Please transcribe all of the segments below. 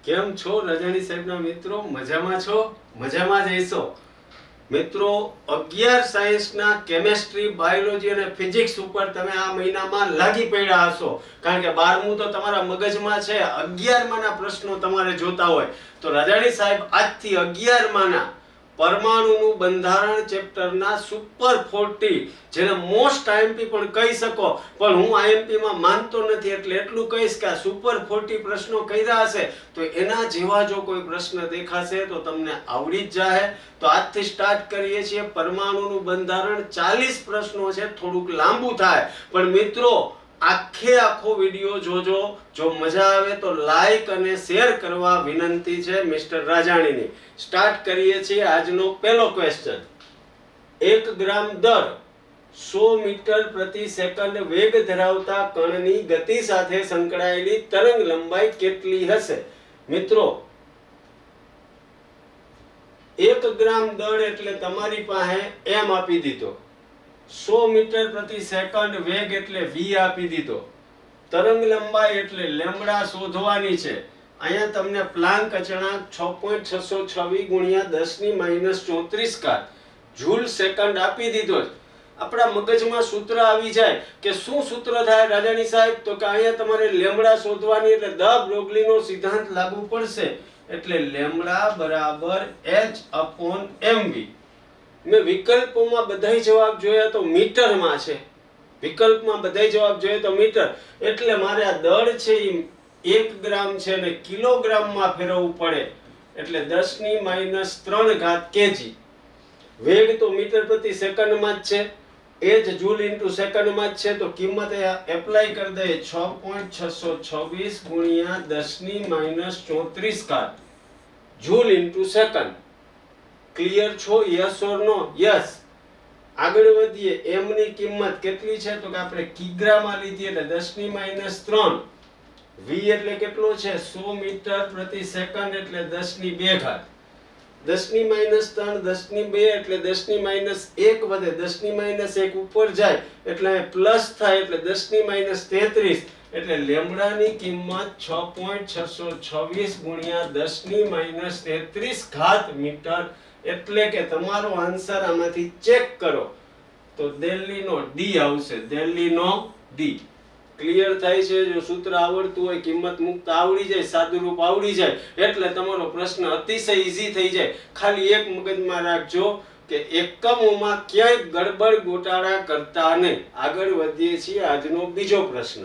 કેમ છો રજાણી સાહેબના મિત્રો? મજામાં છો? મજામાં જ હશો મિત્રો. 11 સાયન્સના કેમેસ્ટ્રી, બાયોલોજી અને ફિઝિક્સ ઉપર તમે આ મહિનામાં લાગી પડ્યા હશો, કારણ કે 12મું તો તમારા મગજમાં છે. 11માના પ્રશ્નો તમારે જોતા હોય તો રજાણી સાહેબ આજથી 11માના પરમાણુનું બંધારણ ચેપ્ટરના સુપર 40, જેને મોસ્ટ આઈએમપી પણ કહી શકો, પણ હું આઈએમપી માં માનતો નથી, એટલે એટલું કહીશ કે આ સુપર 40 પ્રશ્નો કર્યા હશે તો એના જેવા જો કોઈ પ્રશ્ન દેખાશે તો તમને આવડી જ જાય. તો આજથી સ્ટાર્ટ કરીએ છીએ પરમાણુનું બંધારણ. 40 પ્રશ્નો છે, થોડુંક લાંબુ થાય, પણ મિત્રો આખો વિડિયો જોજો. જો મજા આવે તો લાઈક અને શેર કરવા વિનંતી છે મિસ્ટર રાજાણીની. સ્ટાર્ટ કરીએ છીએ આજનો પહેલો ક્વેશ્ચન. 1 ગ્રામ દર 100 મીટર પ્રતિ સેકન્ડ વેગ ધરાવતા કણની ગતિ સાથે સંકળાયેલી તરંગ લંબાઈ કેટલી હશે? મિત્રો 1 ગ્રામ દળ એટલે તમારી પાસે m આપી દીધો, 100 મીટર પ્રતિ સેકન્ડ વેગ એટલે v આપી દીધો, તરંગ લંબાઈ એટલે લેમ્બડા શોધવાની છે. અહીંયા તમને પ્લાન્ક અચળાંક 6.626 ગુણ્યા 10⁻⁻34 ઘાત જૂલ સેકન્ડ આપી દીધો. આપણા મગજમાં સૂત્ર આવી જાય કે શું સૂત્ર થાય રાજાણી સાહેબ? તો કે અહીંયા તમારે લેમ્બડા શોધવાની, એટલે દ બ્રોગલીનો સિદ્ધાંત લાગુ પડશે. એટલે લેમ્બડા બરાબર h/mv. મેં વિકલ્પોમાં બધાય જવાબ જોયા તો મીટરમાં છે. વિકલ્પમાં બધાય જવાબ જોઈએ તો મીટર, એટલે મારે આ દળ છે એ 1 ગ્રામ છે અને કિલોગ્રામમાં ફેરવવું પડે, એટલે 10⁻³ ઘાત kg. વેગ તો મીટર પ્રતિ સેકન્ડમાં જ છે, એ જ જૂલ ઇન્ટુ સેકન્ડમાં જ છે, તો કિંમત એપ્લાય કરી દઈએ 6.626 ગુણ્યા 10⁻34 ઘાત જૂલ ઇન્ટુ સેકન્ડ. ક્લિયર છો? Yes or no? યસ. આગળ વધીએ. m ની કિંમત કેટલી છે? તો કે આપણે કિગ્રામાં લીધી, એટલે 10⁻³ v એટલે કેટલો છે? 100 મીટર પ્રતિ સેકન્ડ એટલે 10⁻² ઘાત. 10⁻³ 10⁻² એટલે 10⁻1 વધે, 10⁻1 ઉપર જાય એટલે પ્લસ થાય, એટલે 10⁻33. એટલે લેમ્બડાની કિંમત 6.626 ગુણ્યા 10⁻33 ઘાત મીટર. એટલે કે તમારો આન્સર આમાંથી ચેક કરો તો દિલ્હીનો ડી આવશે, દિલ્હીનો ડી. ક્લિયર થાય છે? જો સૂત્ર આવડતું હોય, કિંમત મુક્ત આવડી જાય, સાદુરૂપ આવડી જાય, એટલે તમારો પ્રશ્ન અતિશય ઈઝી થઈ જાય. ખાલી એક મગજમાં રાખજો કે એકમોમાં ક્યાંય ગડબડ ગોટાળા કરતા નહીં. આગળ વધીએ છીએ આજનો બીજો પ્રશ્ન.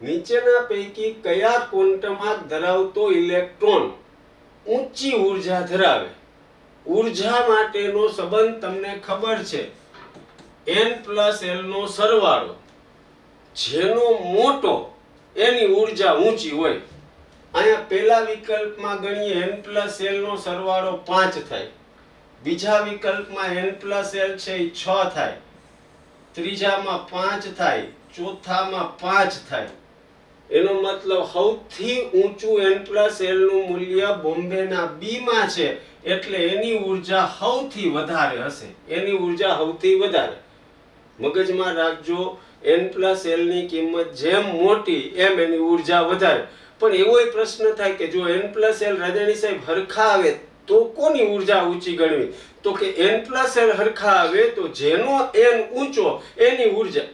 નીચેના પૈકી કયા ક્વોન્ટમ ધરાવતો ઇલેક્ટ્રોન ઊંચી ઉર્જા ધરાવે? ઉર્જા માટેનો સંબંધ તમને ખબર છે, n+l નો સરવાળો. જેનો મોટો એની ઉર્જા ઊંચી હોય. અહીંયા પહેલા વિકલ્પમાં ગણીએ n+l નો સરવાળો 5 થાય, બીજા વિકલ્પમાં n+l છે એ 6 થાય, ત્રીજામાં 5 થાય, ચોથામાં 5 થાય. એનો મતલબ સૌથી ઊંચું n+l નું મૂલ્ય બોમ્બેના B માં છે, એટલે એની ઉર્જા સૌથી વધારે હશે. એની ઉર્જા સૌથી વધારે. મગજમાં રાખજો, n+l ની કિંમત જેમ મોટી એમ એની ઉર્જા વધારે. પણ એવો પ્રશ્ન થાય કે જો n+l રાજાણી સાહેબ હરખા આવે તો કોની ઉર્જા ઊંચી ગણવી? તો કે n+l હરખા આવે તો જેનો n ઊંચો એની ઉર્જા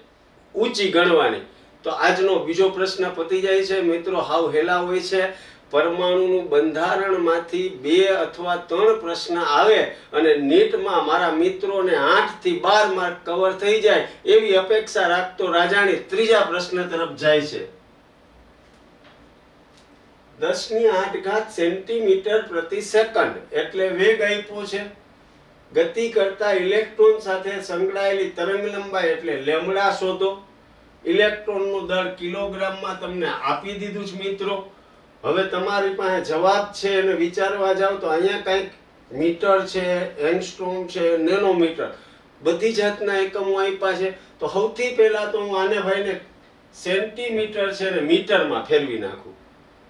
ઊંચી ગણવાની. તો આજનો બીજો પ્રશ્ન પતી જાય છે મિત્રો. હાવ હેલા હોય છે. પરમાણુનું બંધારણમાંથી 2 અથવા 3 પ્રશ્ન આવે અને નીટમાં મારા મિત્રોને 8 થી 12 માર્ક કવર થઈ જાય એવી અપેક્ષા રાખતો રાજાણી ત્રીજા પ્રશ્ન તરફ જાય છે. 10⁸ ઘાત સેન્ટીમીટર પ્રતિ સેકન્ડ એટલે વેગ આપ્યો છે. ગતિ કરતા ઇલેક્ટ્રોન સાથે સંકળાયેલી તરંગ લંબાઈ એટલે લેમ્બડા શોધો. ઇલેક્ટ્રોનનો દર કિલોગ્રામમાં તમને આપી દીધું છે મિત્રો. હવે તમારી પાસે જવાબ છે અને વિચારવા જાવ તો અહીંયા કંઈક મીટર છે, એંગસ્ટ્રોમ છે, નેનોમીટર, બધી જાતના એકમો આપ્યા છે. તો સૌથી પહેલા તો હું આને ભાઈને સેન્ટીમીટર છે ને મીટરમાં ફેરવી નાખું.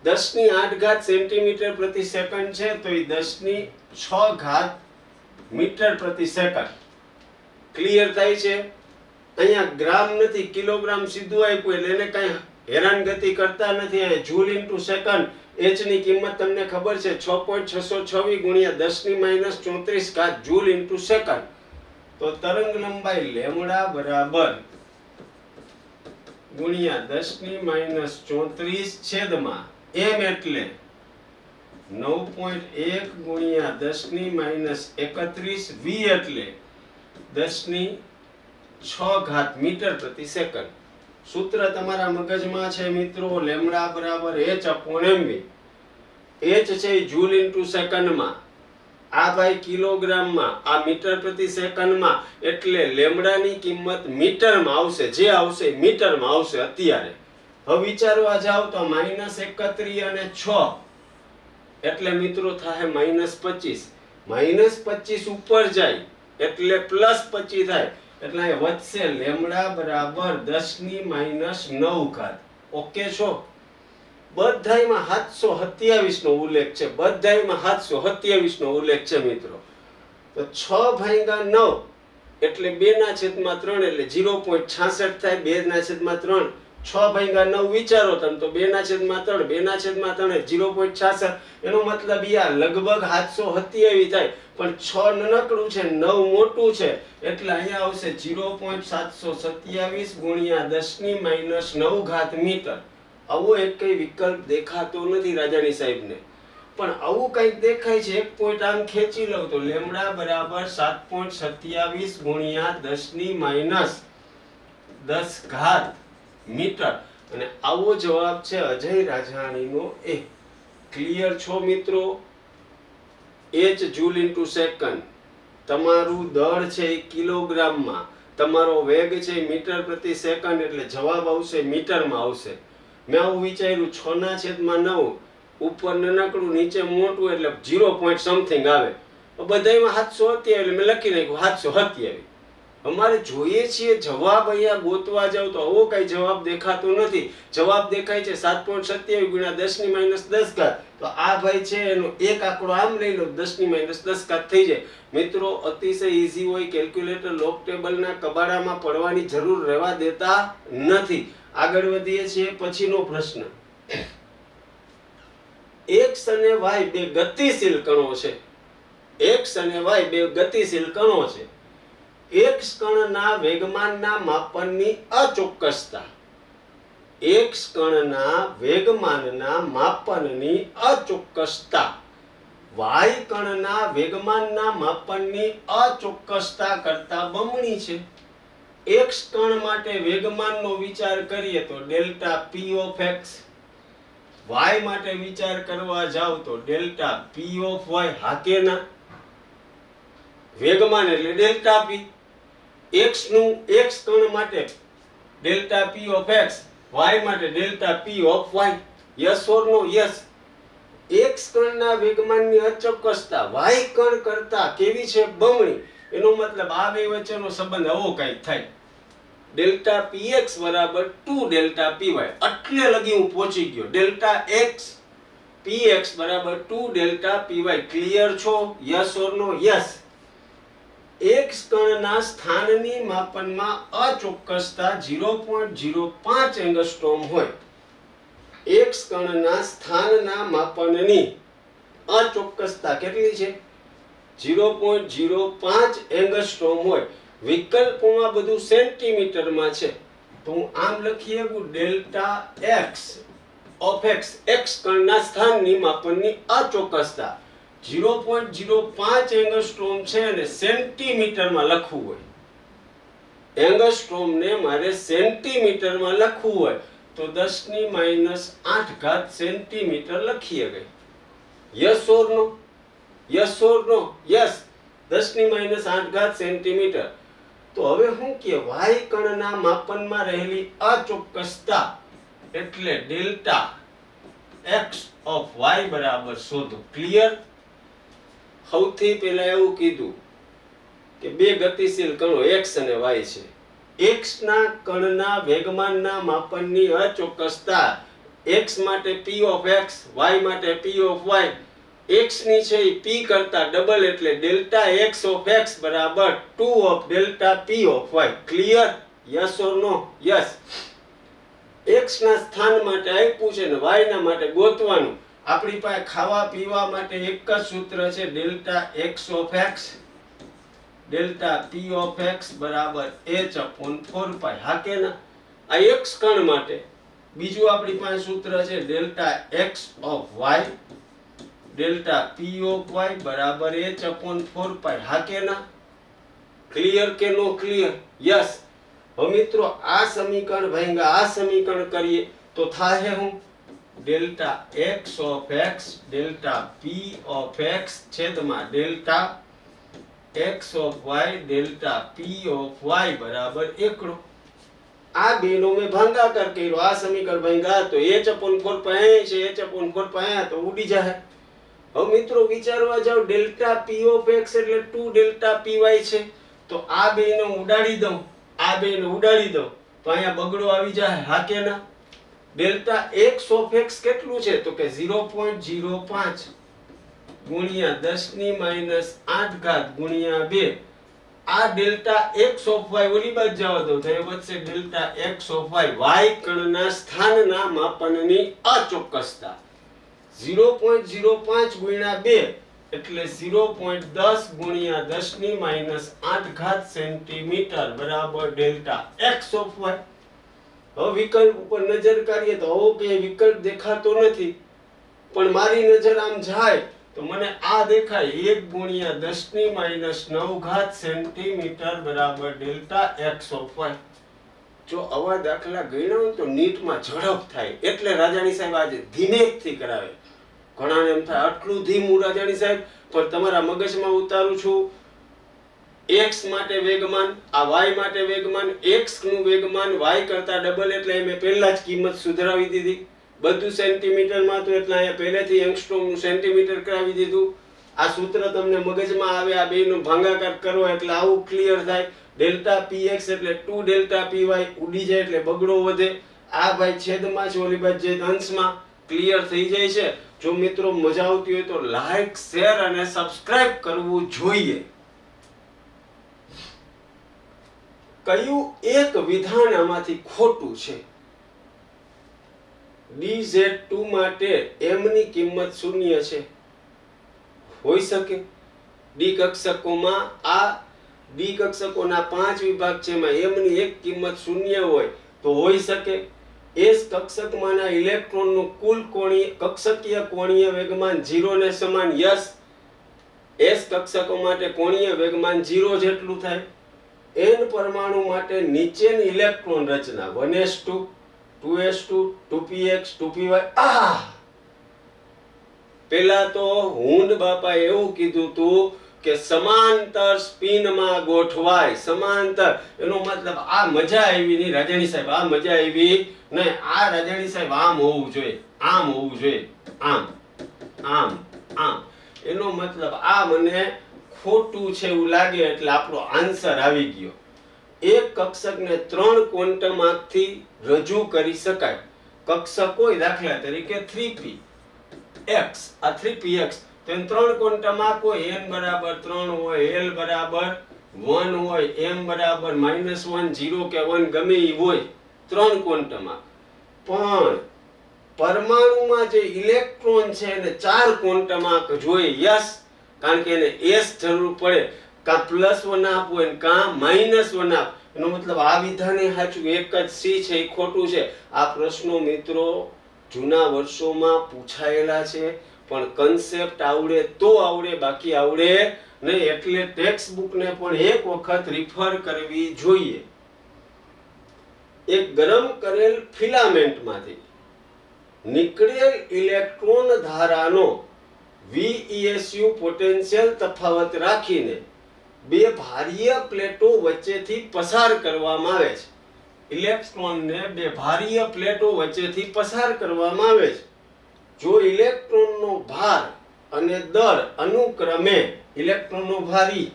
10⁸ ઘાત સેન્ટીમીટર પ્રતિ સેકન્ડ છે, તો એ 10⁶ ઘાત મીટર પ્રતિ સેકન્ડ. ક્લિયર થાય છે? અહીંયા ગ્રામ નથી, કિલોગ્રામ સીધું આપ્યું એટલે એને કઈ હેરાનગતિ કરતા નથી. અહીં જૂલ ઇન્ટુ સેકન્ડ, h ની કિંમત તમને ખબર છે 6.626 ગુણ્યા 10⁻34 જૂલ ઇન્ટુ સેકન્ડ. તો તરંગ લંબાઈ લેમ્ડા બરાબર ગુણ્યા 10⁻34 છેદમાં m એટલે 9.1 ગુણ્યા 10⁻31 v એટલે 10⁶ મીટર પ્રતિ સેકન્ડ. સૂત્ર તમારા મગજમાં છે મિત્રો, લેમ્ડા બરાબર h અપોન mv. h છે જૂલ ઇન્ટુ સેકન્ડમાં, આ ભાઈ કિલોગ્રામમાં, આ મીટર પ્રતિ સેકન્ડમાં, એટલે લેમ્ડાની કિંમત મીટરમાં આવશે. જે આવશે મીટરમાં આવશે અત્યારે. હવે વિચારવા જાવ તો -31 અને 6 એટલે મિત્રો થાય -25. -25 ઉપર જાય એટલે +25 થાય. એટલે અહીં વધશે લેમ્ડા બરાબર 10⁻9. ઓકે છો? બધાયમાં 727 નો ઉલ્લેખ છે. બધાયમાં 727 નો ઉલ્લેખ છે મિત્રો. તો 6/9 એટલે 2/3 એટલે 0.66 થાય. 2/3 6/9 વિચારો તમે તો 2/3 2/3 0.66. એનો મતલબ આ લગભગ 727 થાય. પણ 6 નાનકડું છે, 9 મોટું છે, એટલે અહીંયા આવશે 0.727 ગુણ્યા 10⁻9 મીટર. આવો એક કઈ વિકલ્પ દેખાતો નથી રાજાની સાહેબને, પણ આવું કંઈક દેખાય છે. એક પોઈન્ટ આમ ખેંચી લઉં તો લેમ્ડા બરાબર 7.27 ગુણ્યા 10⁻10 મીટર. અને આવો જવાબ છે અજય રાજાણીનો એ. ક્લિયર છો મિત્રો? h જૂલ ઇન્ટુ સેકન્ડ, તમારું દળ છે એ કિલોગ્રામમાં, તમારો વેગ છે મીટર પ્રતિ સેકન્ડ, એટલે જવાબ આવશે મીટરમાં આવશે. મેં આવું વિચાર્યું 6/9 ઉપર નાનકડું નીચે મોટું એટલે 0. સમથિંગ આવે. બધાયમાં 727 એટલે મેં લખી નાખ્યું 727. અમારે જોઈએ છીએ જવાબ. અહીંયા ગોતવા જાવ તો આવો કઈ જવાબ દેખાતો નથી. જવાબ દેખાય છે 7.27 ગુણ્યા 10⁻10. તો આ ભાઈ છે એનો એક આંકડો આમ લઈ લો, 10⁻10 થઈ જાય. મિત્રો અતિશય ઈઝી હોય. કેલ્ક્યુલેટર લોક ટેબલના કબાડામાં પડવાની જરૂર રહેવા દેતા નથી. આગળ વધીએ છીએ. પછીનો પ્રશ્ન, x અને y બે ગતિશીલ કણો છે. x અને y બે ગતિશીલ કણો છે. x કણના વેગમાનના માપનની અચોક્કસતા. x કણના વેગમાનના માપનની અચોક્કસતા y કણના વેગમાનના માપનની અચોક્કસતા કરતા બમણી છે. x કણ માટે વેગમાનનો વિચાર કરીએ તો delta p of x, y માટે વિચાર કરવા જાવ તો ડેલ્ટા p ઓફ y. હાકેના વેગમાન એટલે ડેલ્ટા p. x નું x કણ માટે delta p of x, y માટે delta p of y. Yes or no? Yes. x કણના વેગમાનની અચોક્કસતા y કણ કરતા કેવી છે? બમણી. એનો મતલબ આ બે વચ્ચેનો સંબંધ આવો કંઈક થાય. ડેલ્ટા px બરાબર 2 ડેલ્ટા py. એટલે લગી હું પહોંચી ગયો. ડેલ્ટા x px બરાબર 2 ડેલ્ટા py. ક્લિયર છો? Yes or no? Yes. x કણના સ્થાનની માપનમાં અચોક્કસતા 0.05 એંગસ્ટ્રોમ હોય. x કણના સ્થાનના માપનની અચોક્કસતા કેટલી છે? 0.05 એંગસ્ટ્રોમ હોય. વિકલ્પોમાં બધું સેન્ટીમીટરમાં છે, તો હું આમ લખી શકું delta x of x. x કણના સ્થાનની માપનની અચોક્કસતા 0.05 એંગસ્ટ્રોમ છે અને સેન્ટીમીટરમાં લખવું હોય. એંગસ્ટ્રોમને મારે સેન્ટીમીટરમાં લખવું હોય તો 10⁻8 સેન્ટીમીટર લખીએ ગઈ. Yes or no? Yes or no? Yes. 10⁻8 centimetre. તો હવે શું કે y કણના માપનમાં રહેલી અચોક્કસતા એટલે ડેલ્ટા x ઓફ y બરાબર શોધો. ક્લિયર? સૌથી પહેલા એવું કીધું કે બે ગતિશીલ કણો x અને y છે. x ના કણના વેગમાનના માપનની અચોક્કસતા x માટે p ઓફ x, y માટે p ઓફ y. x ની છે p કરતા ડબલ એટલે ડેલ્ટા x ઓફ x બરાબર 2 of delta p of y. Clear? Yes or no? Yes. x ના સ્થાન માટે આપ્યું છે ને y ના માટે ગોતવાનું. આપણી પાસે ખાવા પીવા માટે એક જ સૂત્ર છે, delta x of x delta p of x બરાબર h upon 4 હા કે ના? આ x કણ માટે. બીજું આપણી પાસે સૂત્ર છે delta x of y delta p of y બરાબર h upon 4 હા કે ના? ક્લિયર કે નો ક્લિયર? યસ. હવે મિત્રો આ સમીકરણ ભાંગા આ સમીકરણ કરીએ તો થાય હું delta x of x delta p of x છેદમાં delta x of y delta p of y બરાબર એકડો. આ બેનો મેં ભાગાકાર કર્યો, આ સમીકરણ ભાંગા તો h upon 4 pi છે, h upon 4 pi તો ઉડી જાય. હવે મિત્રો વિચારવા જાવ, ડેલ્ટા p ઓફ x એટલે 2 ડેલ્ટા py છે, તો આ બેને ઉડાડી દઉં, આ બેને ઉડાડી દઉં તો અહીંયા બગડો આવી જાય હા કે ના? ડેલ્ટા x ઓફ x કેટલું છે તો કે 0.05 ગુણ્યા 10 ની -8 ઘાત ગુણ્યા 2. આ ડેલ્ટા x ઓફ y ઓલી બાજુ જવા દો તો એ વધશે delta x of y. y કણના સ્થાનના માપનની અચોક્કસતા 0.05 ગુણ્યા 2 એટલે 0.10 ગુણ્યા 10 ની -8 ઘાત સેન્ટીમીટર બરાબર ડેલ્ટા x ઓફ y. હવે વિકલ્પ ઉપર નજર કરીએ તો કે વિકલ્પ દેખાતો નથી, પણ મારી નજર આમ જાય તો મને આ દેખાય 1 ગુણ્યા 10 ની -9 ઘાત સેન્ટીમીટર બરાબર ડેલ્ટા x ઓફ y. જો આવા દાખલા ગણ્યા હોય તો નીટમાં ઝડપ થાય, એટલે રાજાણી સાહેબ આજે ધીમેથી કરાવે. ઘણાને એમ થાય આટલું ધીમું રાજાણી સાહેબ, પણ તમારા મગજમાં ઉતારું છું. x માટે વેગમાન, આ y માટે વેગમાન, x નું વેગમાન y કરતા ડબલ એટલે મેં પહેલા જ કિંમત સુધરાવી દીધી. બધું સેન્ટીમીટરમાં તો એટલે અહીંયા પહેલેથી એંગસ્ટ્રોમ નું સેન્ટીમીટર કરાવી દીધું. આ સૂત્ર તમને મગજમાં આવે, આ બેનો ભાગાકાર કરો એટલે આવું ક્લિયર થાય. ડેલ્ટા px એટલે 2 ડેલ્ટા py ઉડી જાય એટલે બગડો વધે. આ ભાઈ છેદમાં છે, ઓલી બાજુ જે અંશમાં ક્લિયર થઈ જાય છે. જો મિત્રો મજા આવતી હોય તો લાઈક, શેર અને સબસ્ક્રાઇબ કરવું જોઈએ. કયું એક વિધાન આમાંથી ખોટું છે? dz2 માટે m ની કિંમત 0 છે. હોઈ શકે. ડી કક્ષકોમાં આ ડી કક્ષકોના 5 વિભાગ છે, એમાં m ની એક કિંમત 0 હોય તો હોઈ શકે. s કક્ષકમાંના ઇલેક્ટ્રોનનું કુલ કક્ષકીય કોણીય વેગમાન 0 ને સમાન. યસ. s કક્ષકો માટે કોણીય વેગમાન 0 જેટલું થાય. n પરમાણુ માટે નીચેની ઇલેક્ટ્રોન રચના 1s2 2s2 2px 2py. પેલા તો હુંડ બાપા એવું કીધું તું કે સમાંતર સ્પિનમાં ગોઠવાય. સમાંતર એનો મતલબ આ મજા આવી નહીં રાજાણી સાહેબ, આ મજા આવી નહીં. આ રાજાણી સાહેબ આમ હોવું જોઈએ, આમ હોવું જોઈએ, આમ આમ આમ. એનો મતલબ આ મને ખોટું છે એવું લાગે એટલે આપણો આન્સર આવી ગયો. એક કક્ષકને 3 ક્વોન્ટમ આંકથી રજૂ કરી શકાય. કક્ષક હોય દાખલા તરીકે 3p x, આ 3px, તો 3 ક્વોન્ટમ આંક હોય, n બરાબર 3 હોય, l બરાબર 1 હોય, m બરાબર -1 0 કે 1 ગમે ઈ હોય. 3 ક્વોન્ટમ આંક. પણ પરમાણુમાં જે ઇલેક્ટ્રોન છે એને 4 ક્વોન્ટમ આંક જોઈએ. યસ. કારણ કે એને s જરૂર પડે, કા +1 આપ હોય કા -1 આપ. એનો મતલબ આ વિધાને સાચું, એક જ c છે એ ખોટું છે. આ પ્રશ્નો મિત્રો જૂના વર્ષોમાં પૂછાયેલા છે, પણ કન્સેપ્ટ આવડે તો આવડે, બાકી આવડે નહીં. એટલે ટેક્સ્ટ બુકને પણ એક વખત રિફર કરવી જોઈએ. એક ગરમ કરેલ ફિલામેન્ટમાંથી નીકળેલ ઇલેક્ટ્રોન ધારાનો VESU પોટેન્શિયલ તફાવત રાખીને બે ભારીય પ્લેટો વચ્ચેથી પસાર કરવામાં આવે છે. ઇલેક્ટ્રોનને બે ભારીય પ્લેટો વચ્ચેથી પસાર કરવામાં આવે છે. જો ઇલેક્ટ્રોનનો ભાર અને દર અનુક્રમે ઇલેક્ટ્રોનનો ભારી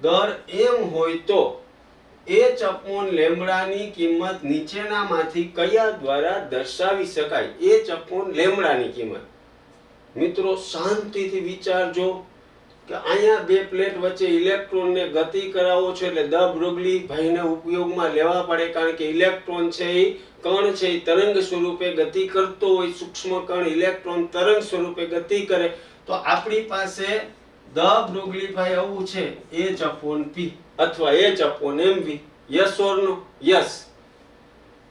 દર m હોય તો h upon લેમ્બડા ની કિંમત નીચેનામાંથી કયા દ્વારા દર્શાવી શકાય? h upon લેમ્બડા ની કિંમત. મિત્રો શાંતિથી વિચારજો. કે અહીંયા બે પ્લેટ વચ્ચે ઇલેક્ટ્રોનને ગતિ કરાવો છો એટલે દ બ્રોગલી ભાઈને ઉપયોગમાં લેવા પડે, કારણ કે ઇલેક્ટ્રોન છે એ કણ છે એ તરંગ સ્વરૂપે ગતિ કરતો હોય, સૂક્ષ્મ કણ ઇલેક્ટ્રોન તરંગ સ્વરૂપે ગતિ કરે. તો આપણી પાસે દ બ્રોગલી ભાઈ આવું છે H/P અથવા H/mv. Yes or no? Yes.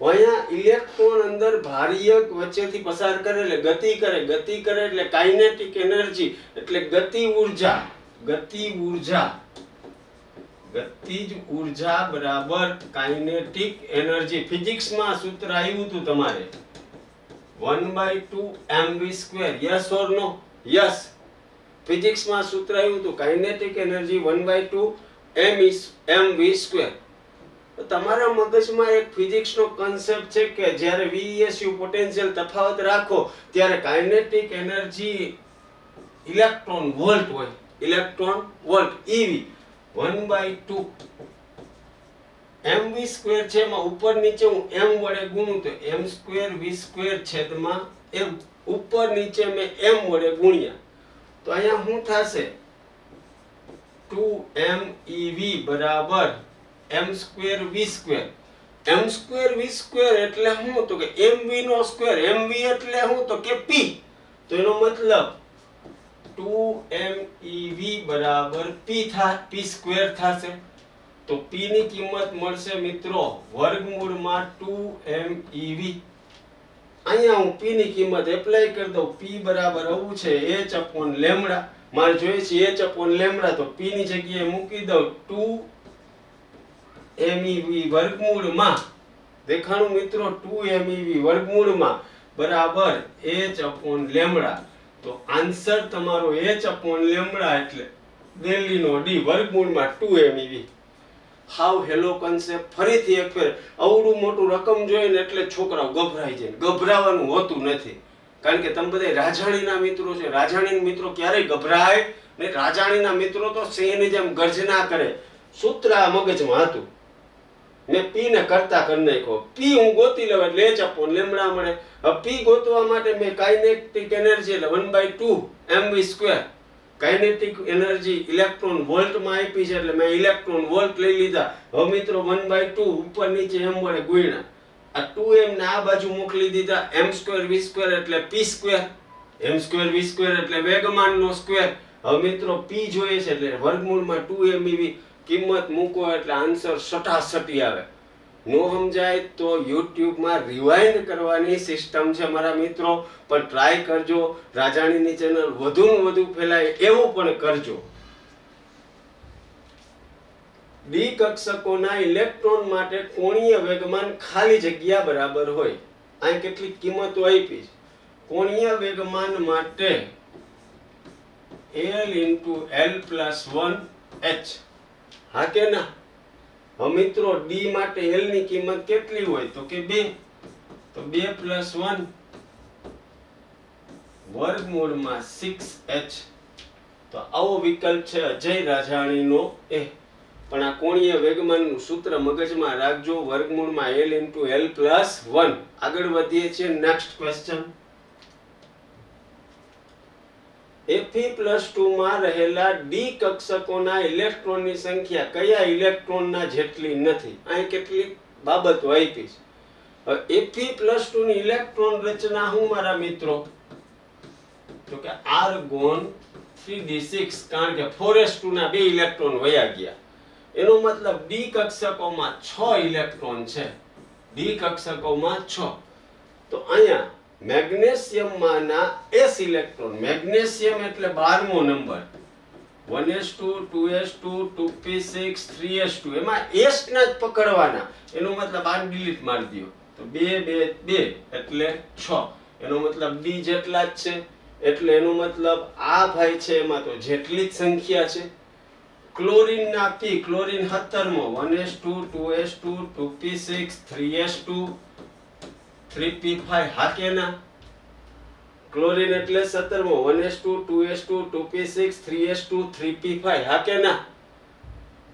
અહીંયા ઇલેક્ટ્રોન અંદર બાહ્યક વચ્ચેથી પસાર કરે એટલે ગતિ કરે, ગતિ કરે એટલે કાઇનેટિક એનર્જી એટલે ગતિ ઉર્જા બરાબર કાઇનેટિક એનર્જી. ફિઝિક્સમાં સૂત્ર આવ્યું હતું તમારે 1/2 mv². Yes or no? Yes. ફિઝિક્સમાં સૂત્ર આવ્યું હતું કાઇનેટિક એનર્જી 1/2 mv². તમારા મગજમાં એક ફિઝિક્સનો કન્સેપ્ટ છે કે જ્યારે VESU પોટેન્શિયલ તફાવત રાખો ત્યારે કાઇનેટિક એનર્જી ઇલેક્ટ્રોન વોલ્ટ હોય, ઇલેક્ટ્રોન વોલ્ટ EV 1/2 mv² છે. એમાં ઉપર નીચે હું m વડે ગુણું તો m² v² છેદમાં m. ઉપર નીચે મેં m વડે ગુણ્યા તો અહીંયા શું થશે? 2mev બરાબર m² v². m² v² એટલે શું? તો કે mv નો સ્ક્વેર. mv એટલે શું? તો કે p. તો એનો મતલબ 2mev બરાબર p² થશે. તો p ની કિંમત મળશે મિત્રો વર્ગમૂળમાં 2mev. અહીંયા હું p ની કિંમત એપ્લાય કરી દઉં. p બરાબર આવું છે h/λ. મારે જોઈએ છે h/λ તો p ની જગ્યાએ મૂકી દઉં 2mev વર્ગમૂળમાં, દેખાણું મિત્રો 2mev વર્ગમૂળમાં બરાબર h/λ. તો આન્સર તમારો h/λ એટલે દિલ્હીનો d વર્ગમૂળમાં 2mev. હાવ હેલો કન્સેપ્ટ. ફરીથી એક ફેર આવડું મોટું રકમ જોઈને એટલે છોકરાઓ ગભરાઈ જાય. ગભરાવાનું હોતું નથી, કારણ કે તમે બધા રાજાણીના મિત્રો છે. રાજાણીના મિત્રો ક્યારેય ગભરાય ને. રાજાણીના મિત્રો તો સિંહની જેમ ગર્જના કરે. સૂત્ર આ મગજમાં હતું, મેં p ને કરતા કરી નાખ્યો. p હું ગોતી લઉં એટલે h/λ મળે. હવે p ગોતવા માટે મેં કાઇનેટિક એનર્જી એટલે 1/2 mv². કાઇનેટિક એનર્જી ઇલેક્ટ્રોન વોલ્ટમાં આપી છે એટલે મેં ઇલેક્ટ્રોન વોલ્ટ લઈ લીધા. હવે મિત્રો 1/2 ઉપર નીચે m વડે ગુણ્યા. આ 2m ને આ બાજુ મોકલી દીધા. m² v² એટલે p². m² v² એટલે વેગમાનનો સ્ક્વેર. હવે મિત્રો p જોઈએ છે એટલે વર્ગમૂળમાં 2mev કિંમત મૂકો એટલે આન્સર સટાસટી આવે. નો સમજાય તો YouTube માં રિવાઇન્ડ કરવાની સિસ્ટમ છે મારા મિત્રો, પણ ટ્રાય કરજો. રાજાણીની ચેનલ વધુને વધુ ફેલાય એવું પણ કરજો. ડી કક્ષકોના ઇલેક્ટ્રોન માટે કોણીય વેગમાન ખાલી જગ્યા બરાબર હોય. અહીં કેટલીક કિંમતો આપી છે. કોણીય વેગમાન માટે L × L + 1h. હા કે ના? હવે મિત્રો d માટે L ની કિંમત કેટલી હોય? તો કે 2. તો 2 + 1 વર્ગમૂળમાં 6h. તો આવો વિકલ્પ છે અજય રાજાણીનો એ. પણ આ કોણીય વેગમાનનું સૂત્ર મગજમાં રાખજો, વર્ગમૂળમાં L × L + 1. આગળ વધીએ છીએ. Next question. Fe+2 માં રહેલા d કક્ષકોના ઇલેક્ટ્રોનની સંખ્યા કયા ઇલેક્ટ્રોનના જેટલી નથી? અહીં કેટલીક બાબતો આપી છે. Fe+2 ની ઇલેક્ટ્રોન રચના શું મારા મિત્રો? તો કે આર્ગોન 3d6, કારણ કે 4s2 ના 2 ઇલેક્ટ્રોન વયા ગયા. એનો મતલબ d કક્ષકોમાં 6 ઇલેક્ટ્રોન છે. d કક્ષકોમાં 6. તો અહીંયા મેગ્નેશિયમમાંના s ઇલેક્ટ્રોન, મેગ્નેશિયમ એટલે 12મો number, 1s2 2s2 2p6 3s2, એમાં s ના જ પકડવાના. એનો મતલબ આ ડિલીટ મારી દો તો 2 2 2 એટલે 6. એનો મતલબ d જેટલા જ છે, એટલે એનો મતલબ આ ભાઈ છે એમાં તો જેટલી જ સંખ્યા છે. ક્લોરીન ના p, chlorine 17મો, 1s2 2s2 2p6 3s2 3p5. હા કે ના? ક્લોરીન એટલે 17મો, 1s2 2s2 2p6 3s2 3p5. હા કે ના?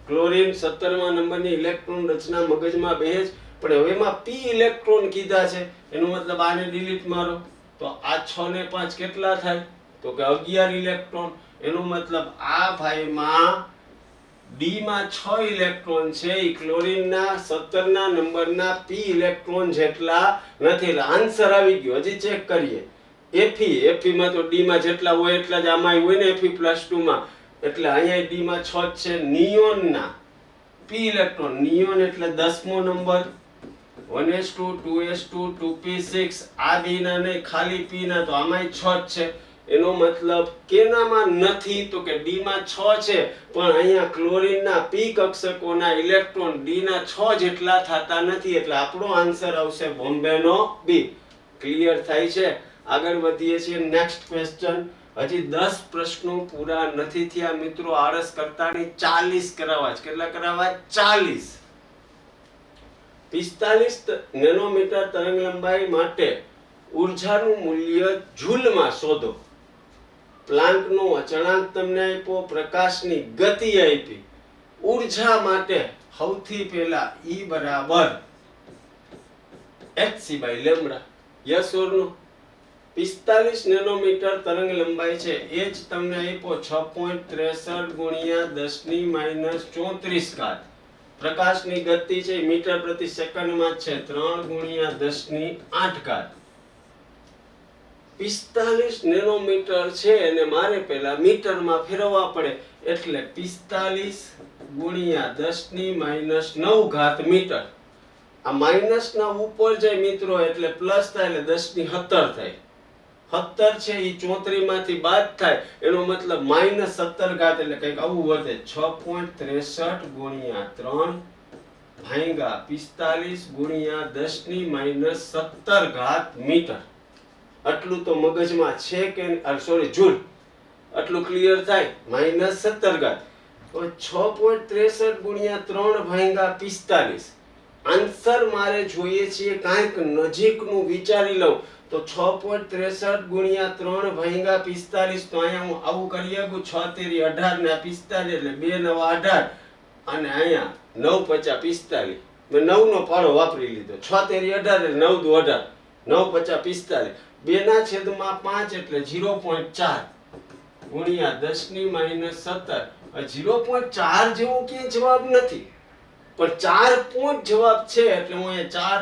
ક્લોરીન 17મા નંબરની ઇલેક્ટ્રોન રચના મગજમાં બેસે. પણ હવે એમાં p ઇલેક્ટ્રોન કીધા છે, એનો મતલબ આને ડિલીટ મારો તો આ 6 ને 5 કેટલા થાય? તો કે 11 ઇલેક્ટ્રોન. એનો મતલબ આ ભાઈમાં ડી માં 6 ઇલેક્ટ્રોન છે, એ ક્લોરીનના 17 ના નંબરના p ઇલેક્ટ્રોન જેટલા નથી. એટલે આન્સર આવી ગયો. હજી ચેક કરીએ. Fe માં તો ડી માં જેટલા હોય એટલા જ આમાં હોય ને Fe+2 માં, એટલે અહીંયા ડી માં 6 જ છે. નિયોનના p ઇલેક્ટ્રોન, નિયોન એટલે 10મો નંબર, 1s2 2s2 2p6, આ ડી ના નહીં, ખાલી p ના, તો આમાંય 6 જ છે. એનો મતલબ કેનામાં નથી, તો કે ડી માં 6 છે, પણ અહીંયા ક્લોરીનના p કક્ષકોના ઇલેક્ટ્રોન ડી ના 6 જેટલા થતા નથી, એટલે આપણો આન્સર આવશે બોમ્બેનો બી. ક્લિયર થાય છે? આગળ વધીએ છીએ. Next question. હજી 10 પ્રશ્નો પૂરા નથી થયા મિત્રો. આળસ કરતા નહીં, 40 કરાવવા છે. કેટલા કરાવવા? 40. 45 નેનોમીટર તરંગ લંબાઈ માટે ઉર્જાનું મૂલ્ય જૂલમાં શોધો. પ્લાન્કનો અચળાંક તમને આપ્યો, પ્રકાશની ગતિ આપી. ઉર્જા માટે સૌથી પહેલા E બરાબર hc/λ. Yes or no? 45 nanometre તરંગ લંબાઈ છે, એ જ તમને આપ્યો 6.63 ગુણ્યા 10⁻34 ઘાત. પ્રકાશની ગતિ છે મીટર પ્રતિ સેકન્ડમાં છે, 3 ગુણ્યા 10⁸ ઘાત. 45 નેનોમીટર છે અને મારે પહેલા મીટરમાં ફેરવવા પડે, એટલે 45 ગુણ્યા 10⁻9 ઘાત મીટર. આ માઇનસ ના ઉપર જાય મિત્રો એટલે પ્લસ થાય, એટલે 10⁻17 થાય. 17 છે એ 34 માંથી બાદ થાય, એનો મતલબ -17 ઘાત, એટલે કંઈક આવું વધે. 6.63 ગુણ્યા 3 ભાગ્યા 45 ગુણ્યા 10⁻17 ઘાત મીટર. આટલું તો મગજમાં છે કે સોરી જૂલ. આટલું ક્લિયર થાય? -17 ઘાત. તો 6.63 ગુણ્યા 3 ભાગ્યા 45. આન્સર મારે જોઈએ છે કાંઈક નજીકનું વિચારી લઉં, તો 6.63 ગુણ્યા 3 ભાગ્યા 45. તો અહીંયા હું આવું કરી શકું, 6 તેરી 18 ને 45, એટલે 2 નવા 18, અને અહીંયા 9 પચા 45. મેં 9 નો પાડો વાપરી લીધો. 6 તેરી 18 એટલે 9 દુ 18, 9 પચા 45. 2 ના છેદમાં 5 એટલે 0.4 ગુણ્યા 10⁻17. 0.4 જેવો ક્યાંય જવાબ નથી, પણ 4 પોઈન્ટ જવાબ છે, એટલે હું અહીંયા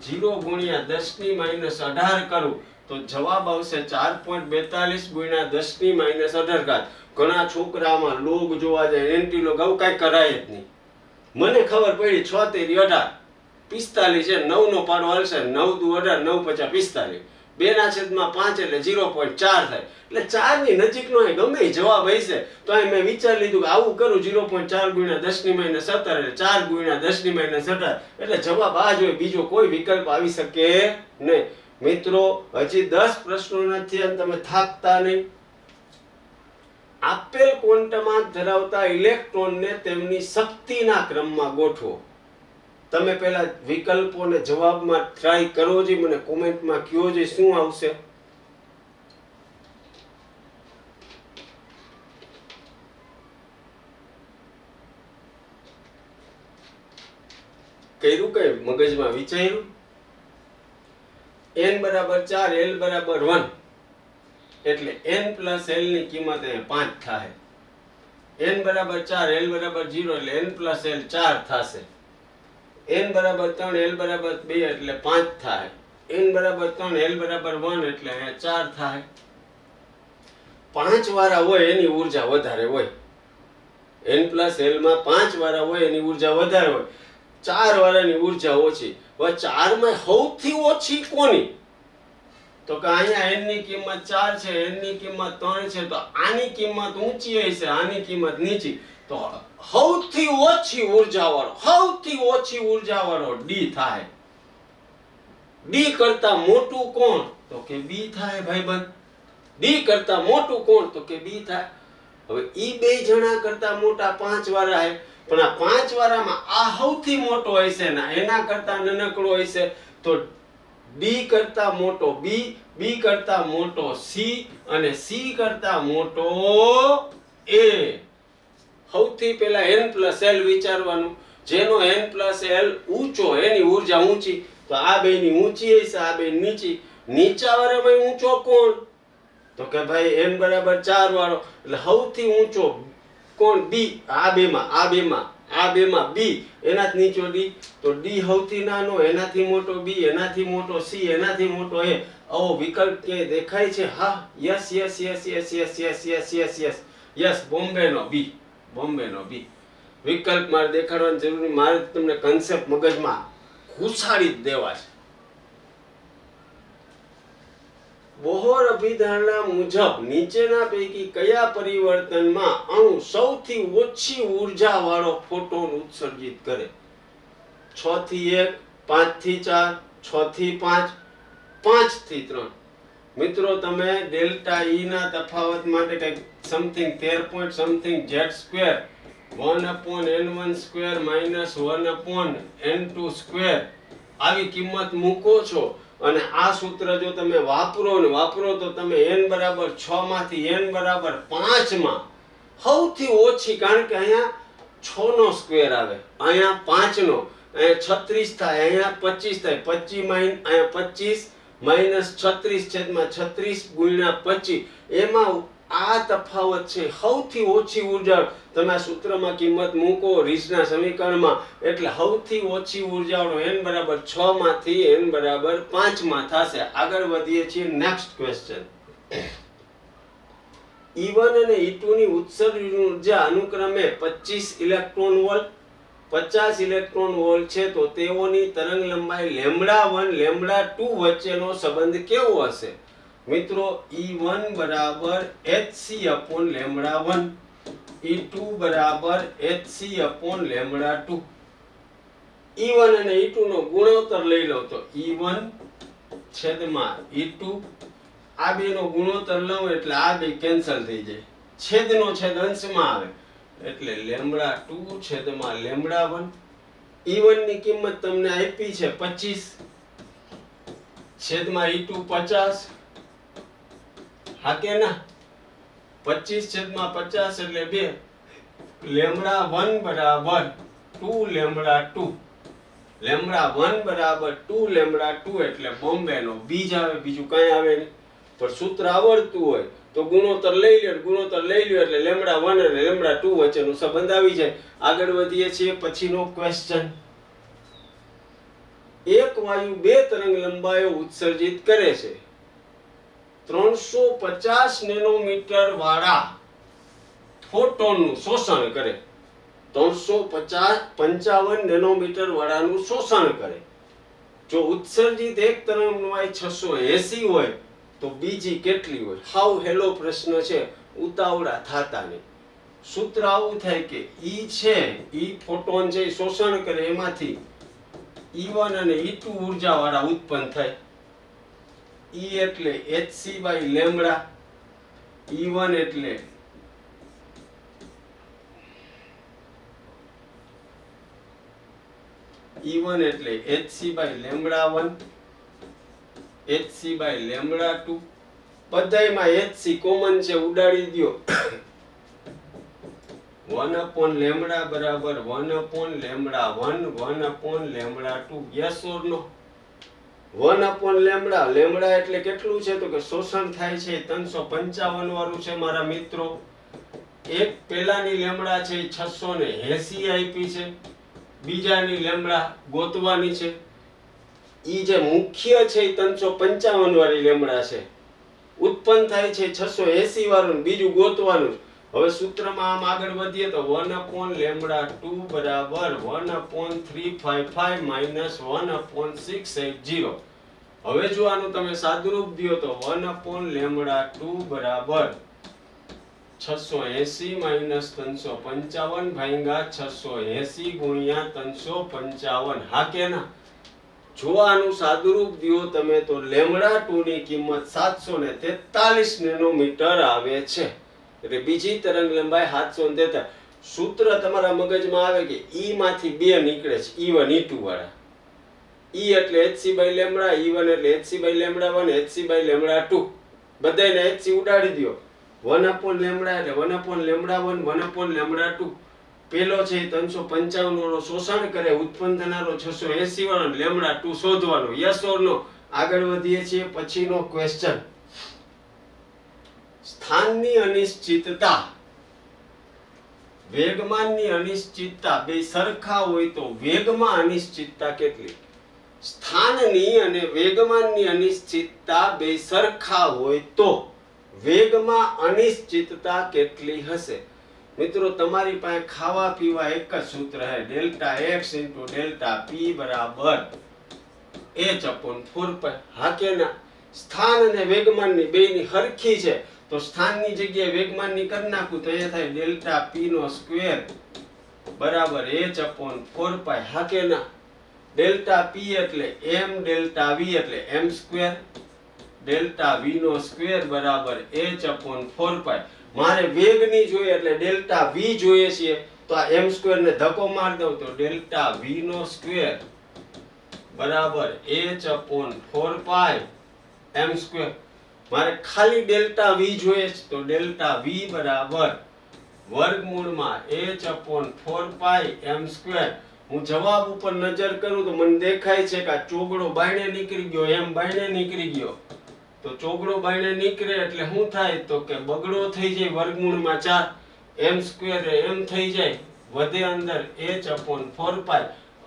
4.0 ગુણ્યા 10⁻18 કરું તો જવાબ આવશે 4.42 ગુણ્યા 10⁻18 ઘાત. ઘણા છોકરામાં લોગ જોવા જાય, એન્ટીલોગ, આવું કાંઈ કરાય જ નહીં. મને ખબર પડી 6 તેરી 18 45 છે, 9 નો પાડો હાલશે, 9 દુ 18, 9 પચા 45. 2 ના છેદમાં 5 એટલે 0.4 થાય, એટલે 4 ની નજીકનો ગમે જવાબ હશે. તો અહીં મેં વિચારી લીધું કે આવું કરું, 0.4 ગુણ્યા 10⁻17 એટલે 4 ગુણ્યા 10⁻18, એટલે જવાબ આ જ હોય, બીજો કોઈ વિકલ્પ આવી શકે નહીં. મિત્રો હજી 10 પ્રશ્નો નથી અને તમે થાકતા નહીં. આપેલ ક્વોન્ટમ ધરાવતા ઇલેક્ટ્રોનને તેમની શક્તિના ક્રમમાં ગોઠવો. તમે પહેલા વિકલ્પોને જવાબમાં ટ્રાય કરો ਜੀ, મને કોમેન્ટમાં કહો ਜੀ શું આવશે. કર્યું કઈ મગજમાં વિચાર્યું? n બરાબર 4, l બરાબર 1, એટલે n પ્લસ l ની કિંમત અહીંયા 5 થાય. n બરાબર 4, l બરાબર 0, એટલે n પ્લસ l 4 થશે. n બરાબર 3, l બરાબર 2 એટલે 5 થાય. n બરાબર 3, l બરાબર 1 એટલે અહીંયા 4 થાય. 5 વાળા હોય એની ઉર્જા વધારે હોય. n પ્લસ l માં 5 વાળા હોય એની ઉર્જા વધારે હોય, 4 વાળાની ઉર્જા ઓછી. હવે 4 માં સૌથી ઓછી કોની? તો કે અહીંયા n ની કિંમત 4 છે, n ની કિંમત 3 છે, તો આની કિંમત ઊંચી હશે, આની કિંમત નીચી. તો સૌથી ઓછી ઉર્જા વાળો D થાય. D કરતા મોટું કોણ? તો કે B થાય ભાઈબંધ. D કરતા મોટું કોણ? તો કે B થાય. હવે ઈ બે જણા કરતા મોટા 5 વાળા હે, પણ આ 5 વાળામાં આ સૌથી મોટો હશે ને એના કરતા નાનકડો હશે, તો D કરતા મોટો B, B કરતા મોટો C અને C કરતા મોટો A. સૌથી પહેલા n પ્લસ l વિચારવાનું. જેનો n પ્લસ l ઊંચો, એની ઉર્જા ઊંચી, તો આ બેની ઊંચી હશે, આ બે નીચી. નીચા વાળામાં ઊંચો કોણ? તો કે ભાઈ n બરાબર 4 વાળો એટલે સૌથી ઊંચો કોણ b આ બેમાં b એનાથી નીચો d તો d સૌથી નાનો એનાથી મોટો b એનાથી મોટો c એનાથી મોટો a આવો વિકલ્પ કે દેખાય છે હા yes yes yes yes yes yes yes yes yes yes Bombay નો b વિકલ્પ મારે દેખાડવાની જરૂર નહીં મારે તમને કન્સેપ્ટ મગજમાં ઘુસાડી જ દેવા છે બોહર અભિધારણા મુજબ નીચેના પૈકી કયા પરિવર્તનમાં અણુ સૌથી ઓછી ઉર્જા વાળો ફોટોન ઉત્સર્જિત કરે 6 થી 1 5 થી 4 6 થી 5 5 થી 3 મિત્રો તમે ડેલ્ટા ઈ ના તફાવત માટે કંઈક something 13 point something z square 1/n1 square minus 1/n2 square આવી કિંમત મૂકો છો અને આ સૂત્ર જો તમે વાપરો તો તમે n બરાબર 6 માંથી n બરાબર 5 માં સૌથી ઓછી કારણ કે અહીંયા 6 નો સ્ક્વેર આવે અહીંયા 5 નો અહીંયા 36 થાય અહીંયા 25 થાય 25 અહીંયા 25 -36 છેદમાં 36 ગુણ્યા 25 એમાં આ તફાવત છે સૌથી ઓછી ઉર્જા તમે આ સૂત્રમાં કિંમત મૂકો રીસના સમીકરણમાં એટલે સૌથી ઓછી ઉર્જાનો n બરાબર 6 માંથી n બરાબર 5 માં થશે આગળ વધીએ છીએ નેક્સ્ટ ક્વેશ્ચન E1 અને E2 ની ઉત્સર્જિત ઉર્જા અનુક્રમે 25 ઇલેક્ટ્રોન વોલ્ટ 50 ઇલેક્ટ્રોન વોલ્ટ છે તો તેઓની તરંગ લંબાઈ λ1 λ2 વચ્ચેનો સંબંધ કેવો હશે મિત્રો E1 બરાબર hc/λ1 E2 બરાબર hc/λ2 E1 અને E2 નો ગુણોત્તર લઈ લો તો E1 છેદમાં E2 આ બે નો ગુણોત્તર લઉં એટલે આ બે કેન્સલ થઈ જાય છેદનો છેદ અંશમાં આવે એટલે λ2 છેદમાં λ1 E1 ની કિંમત તમને આપી છે 25 છેદમાં E2 50 હા કે ના 25 છેદમાં 50 એટલે 2 λ1 બરાબર 2 λ2 λ1 બરાબર 2 λ2 એટલે બોમ્બે નો બીજ આવે બીજું કઈ આવે નહીં પણ સૂત્ર આવડતું હોય તો ગુણોત્તર લઈ લ્યો એટલે λ1 અને λ2 વચ્ચેનો સંબંધ આવી જાય આગળ વધીએ છીએ પછીનો ક્વેશ્ચન એક વાયુ બે તરંગ લંબાઈઓ ઉત્સર્જિત કરે છે 350 નેનોમીટર વાળા ફોટોનનું શોષણ કરે 355 નેનોમીટર વાળાનું શોષણ કરે જો ઉત્સર્જિત એક તરંગ લંબાઈ 680 હોય તો બીજી કેટલી હોય હાવ હેલો પ્રશ્ન છે ઉતાવળા થાતા નહીં સૂત્ર આવું થાય કે ઈ છે ઈ ફોટોન છે શોષણ કરે એમાંથી E1 અને E2 ઉર્જા વાળા ઉત્પન્ન થાય E એટલે hc/λ E1 એટલે hc/λ1 hc/λ2 બધાયમાં hc કોમન છે ઉડાડી દ્યો 1/λ બરાબર 1/λ1 1/λ2 યસ ઓર નો 1/λ એટલે કેટલું છે તો કે શોષણ થાય છે 355 વાળું છે મારા મિત્રો એક પહેલાની લેમડા છે 680 આપી છે બીજાની લેમડા ગોતવાની છે ઈ જે મુખ્ય છે 355 વાળી લેમડા છે ઉત્પન્ન થાય છે 680 વાળું બીજું ગોતવાનું હવે સૂત્રમાં આમ આગળ વધીએ તો 1/λ2 બરાબર 1/355 માઈનસ 1/680 હવે જો આનું તમે સાદુરૂપ દયો તો 1/λ2 બરાબર 680 માઈનસ 355 ભાગ્યા 680 ગુણ્યા 355 હા કે ના જો આનું સાદુરૂપ દયો તમે તો λ2 ની કિંમત 743 નેનોમીટર આવે છે એટલે બીજી તરંગ લંબાઈ 743 સૂત્ર તમારા મગજમાં આવે કે E માંથી 2 નીકળે છે E1 E2 વાળા E એટલે hc/λ E1 એટલે hc/λ1 hc/λ2 બધાયને hc ઉડાડી દયો 1/λ એટલે 1/λ1 1/λ2 પેલો છે 355 વાળો શોષણ કરે ઉત્પન્ન થનારો 680 વાળો λ2 શોધવાનો યસ ઓર નો આગળ વધીએ છીએ પછીનો ક્વેશ્ચન સ્થાનની અનિશ્ચિતતા, વેગમાનની અનિશ્ચિતતા બે સરખા હોય તો વેગમાં અનિશ્ચિતતા કેટલી? સ્થાનની અને વેગમાનની અનિશ્ચિતતા બે સરખા હોય તો વેગમાં અનિશ્ચિતતા કેટલી હશે? મિત્રો તમારી પાસે ખાવા પીવા એક જ સૂત્ર છે, delta x into delta p બરાબર h/4π. હા કે ના? સ્થાન અને વેગમાનની બેયની હરખી છે તો સ્થાનની જગ્યાએ વેગમાનની કરી નાખું તો એ થાય ડેલ્ટા p નો સ્ક્વેર બરાબર h/4π. હા કે ના? ડેલ્ટા p એટલે m, ડેલ્ટા v એટલે m સ્ક્વેર, ડેલ્ટા v નો સ્ક્વેર બરાબર h/4π. મારે વેગની જોઈએ એટલે ડેલ્ટા v જોઈએ છે તો આ m સ્ક્વેર ને ધક્કો માર દઉં તો ડેલ્ટા v નો સ્ક્વેર બરાબર h/4π m સ્ક્વેર. મારે ખાલી ડેલ્ટા v જોઈએ છે તો ડેલ્ટા v બરાબર વર્ગમૂળમાં h/4π m સ્ક્વેર. હું જવાબ ઉપર નજર કરું તો મને દેખાય છે કે આ ચોગડો બાયણે નીકળી ગયો, m બાયણે નીકળી ગયો. તો ચોગડો બાયણે નીકળે એટલે શું થાય તો કે બગડો થઈ જાય વર્ગમૂળમાં 4, m સ્ક્વેર m થઈ જાય, વધે અંદર h/4π.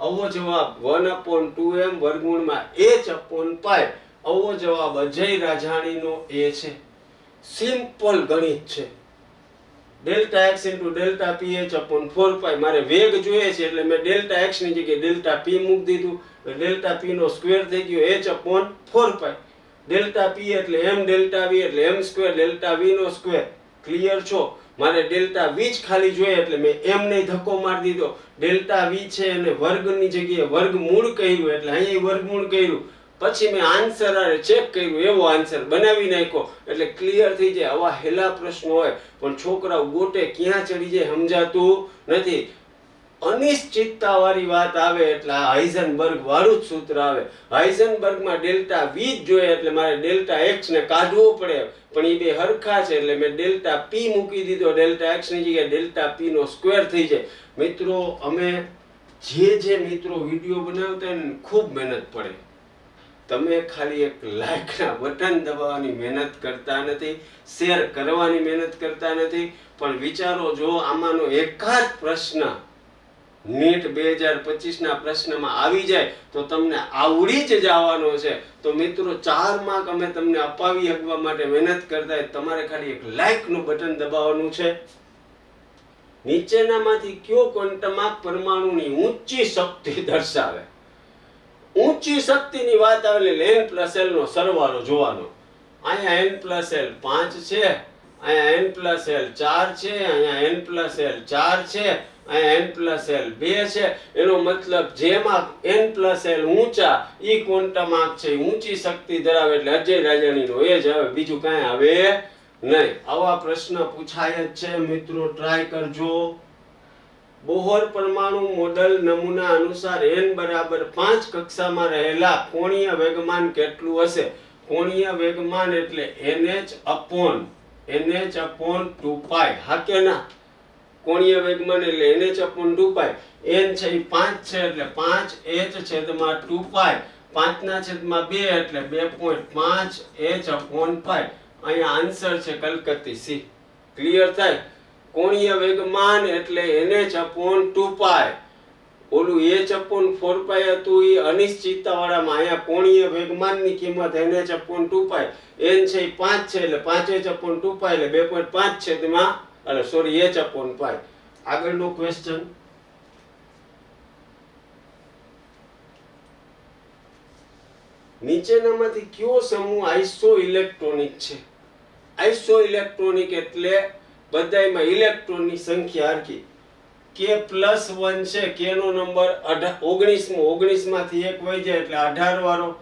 આવો જવાબ 1/2m વર્ગમૂળમાં h/π. આવો જવાબ અજય રાજાણીનો એ છે. સિમ્પલ ગણિત છે. Delta x into delta p h/4π. મારે વેગ જોઈએ છે એટલે મેં ડેલ્ટા x ની જગ્યાએ ડેલ્ટા p મૂકી દીધું, ડેલ્ટા p નો સ્ક્વેર થઈ ગયો h/4π. ડેલ્ટા p એટલે m, ડેલ્ટા v એટલે m સ્ક્વેર, ડેલ્ટા v નો સ્ક્વેર. ક્લિયર છો? મારે ડેલ્ટા v જ ખાલી જોઈએ એટલે મેં m ને ધક્કો મારી દીધો. ડેલ્ટા v છે અને વર્ગની જગ્યાએ વર્ગમૂળ કર્યું એટલે અહીંયા વર્ગમૂળ કર્યું. પછી મેં આન્સર આરે ચેક કર્યું, એવો આન્સર બનાવી નાખ્યો એટલે ક્લિયર થઈ જાય. આવા હેલા પ્રશ્નો હોય પણ છોકરાઓ ગોટે ક્યાં ચડી જાય સમજાતું નથી. અનિશ્ચિતતા વાળી વાત આવે એટલે હાઇઝનબર્ગ વાળું જ સૂત્ર આવે. હાઇઝનબર્ગમાં ડેલ્ટા v જ જોઈએ એટલે મારે ડેલ્ટા x ને કાઢવો પડે પણ એ બે હરખા છે એટલે મેં ડેલ્ટા p મૂકી દીધો, ડેલ્ટા x ની જગ્યાએ ડેલ્ટા p નો સ્ક્વેર થઈ જાય. મિત્રો અમે જે મિત્રો વિડીયો બનાવતા એને ખૂબ મહેનત પડે. તમે ખાલી એક લાઈક ના બટન દબાવવાની મહેનત કરતા નથી, શેર કરવાની મહેનત કરતા નથી. પણ વિચારો જો આમાંનો એકાદ પ્રશ્ન નીટ 2025 ના પ્રશ્નમાં આવી જાય તો તમને આવડી જ જવાનો છે. તો મિત્રો 4 માર્ક અમે તમને અપાવી શકવા માટે મહેનત કરતા હોય. તમારે ખાલી એક લાઈક નું બટન દબાવવાનું છે. નીચેનામાંથી કયો ક્વોન્ટમ પરમાણુની ઊંચી શક્તિ દર્શાવે? ઊંચી શક્તિની વાત આવે એટલે n+l નો સરવાળો જોવાનો. અહીંયા n+l 5 છે, અહીંયા n+l 4 છે, અહીંયા n+l 4 છે, અહીંયા n+l 2 છે. એનો મતલબ જેમાં n+l ઊંચા ઈ ક્વોન્ટમ આંક છે, ઊંચી શક્તિ ધરાવે એટલે અજય રાજાણીનો એ જ આવે, બીજું કાંઈ આવે નહીં. આવા પ્રશ્ન પૂછાય જ છે મિત્રો, ટ્રાય કરજો. બોહર પરમાણુ મોડલ નમૂના અનુસાર n બરાબર 5 કક્ષામાં રહેલા કોણીય વેગમાન કેટલું હશે? કોણીય વેગમાન એટલે nh/2π. હા કે ના? કોણીય વેગમાન એટલે nh/2π. n છે એ 5 છે એટલે 5h/2π. 5/2 એટલે 2.5 h/π. અહીંયા આન્સર છે કલકત્તી સી. ક્લિયર થાય? કોણીય વેગમાન એટલે nh/2π. ઓલું h/4π હતું એ અનિશ્ચિતતા વાળામાં. અહીંયા કોણીય વેગમાનની કિંમત nh/2π. n છે 5 છે એટલે 5h/2π એટલે 2.5 છે તેમાં h/π. આગળનો ક્વેશ્ચન. નીચેનામાંથી કયો સમૂહ આઇસો ઇલેક્ટ્રોનિક છે? આઇસો ઇલેક્ટ્રોનિક એટલે બધાયમાં ઇલેક્ટ્રોનની સંખ્યા હરખી. k+1 છે, k નો નંબર 19 માંથી એક વહી જાય એટલે 18 વાળો.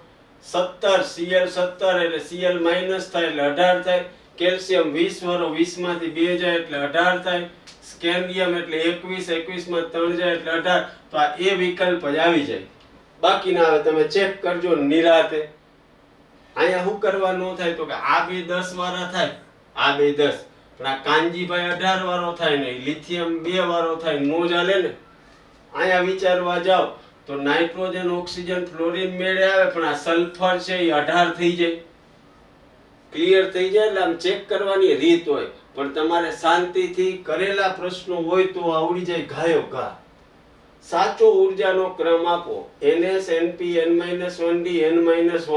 17 Cl17 એટલે Cl માઈનસ થાય એટલે 18 થાય. કેલ્શિયમ 20 વાળો, 20 માંથી 2 જાય એટલે 18 થાય. સ્કેન્ડિયમ એટલે 21, 21 માં 3 જાય એટલે 18. તો આ એ વિકલ્પ જ આવી જાય, બાકીના આવે તમે ચેક કરજો નિરાતે. અહીંયા શું કરવાનું થાય તો કે આ બે 10 વાળા થાય, આ બે 10, પણ આ કાંજીભાઈ 18 વાળો થાય ને લિથિયમ 2 વાળો થાય, નો ચાલે ને. અહીંયા વિચારવા જાવ તો નાઇટ્રોજન, ઓક્સિજન, ફ્લોરિન મેળે આવે પણ આ સલ્ફર છે એ 18 થઈ જાય. ક્લિયર થઈ જાય એટલે આમ ચેક કરવાની રીત હોય, પણ તમારે શાંતિથી કરેલા પ્રશ્નો હોય તો આવડી જાય ઘાયો ઘા. સાચો ઉર્જાનો ક્રમ આપો. ns np n-1d n-1f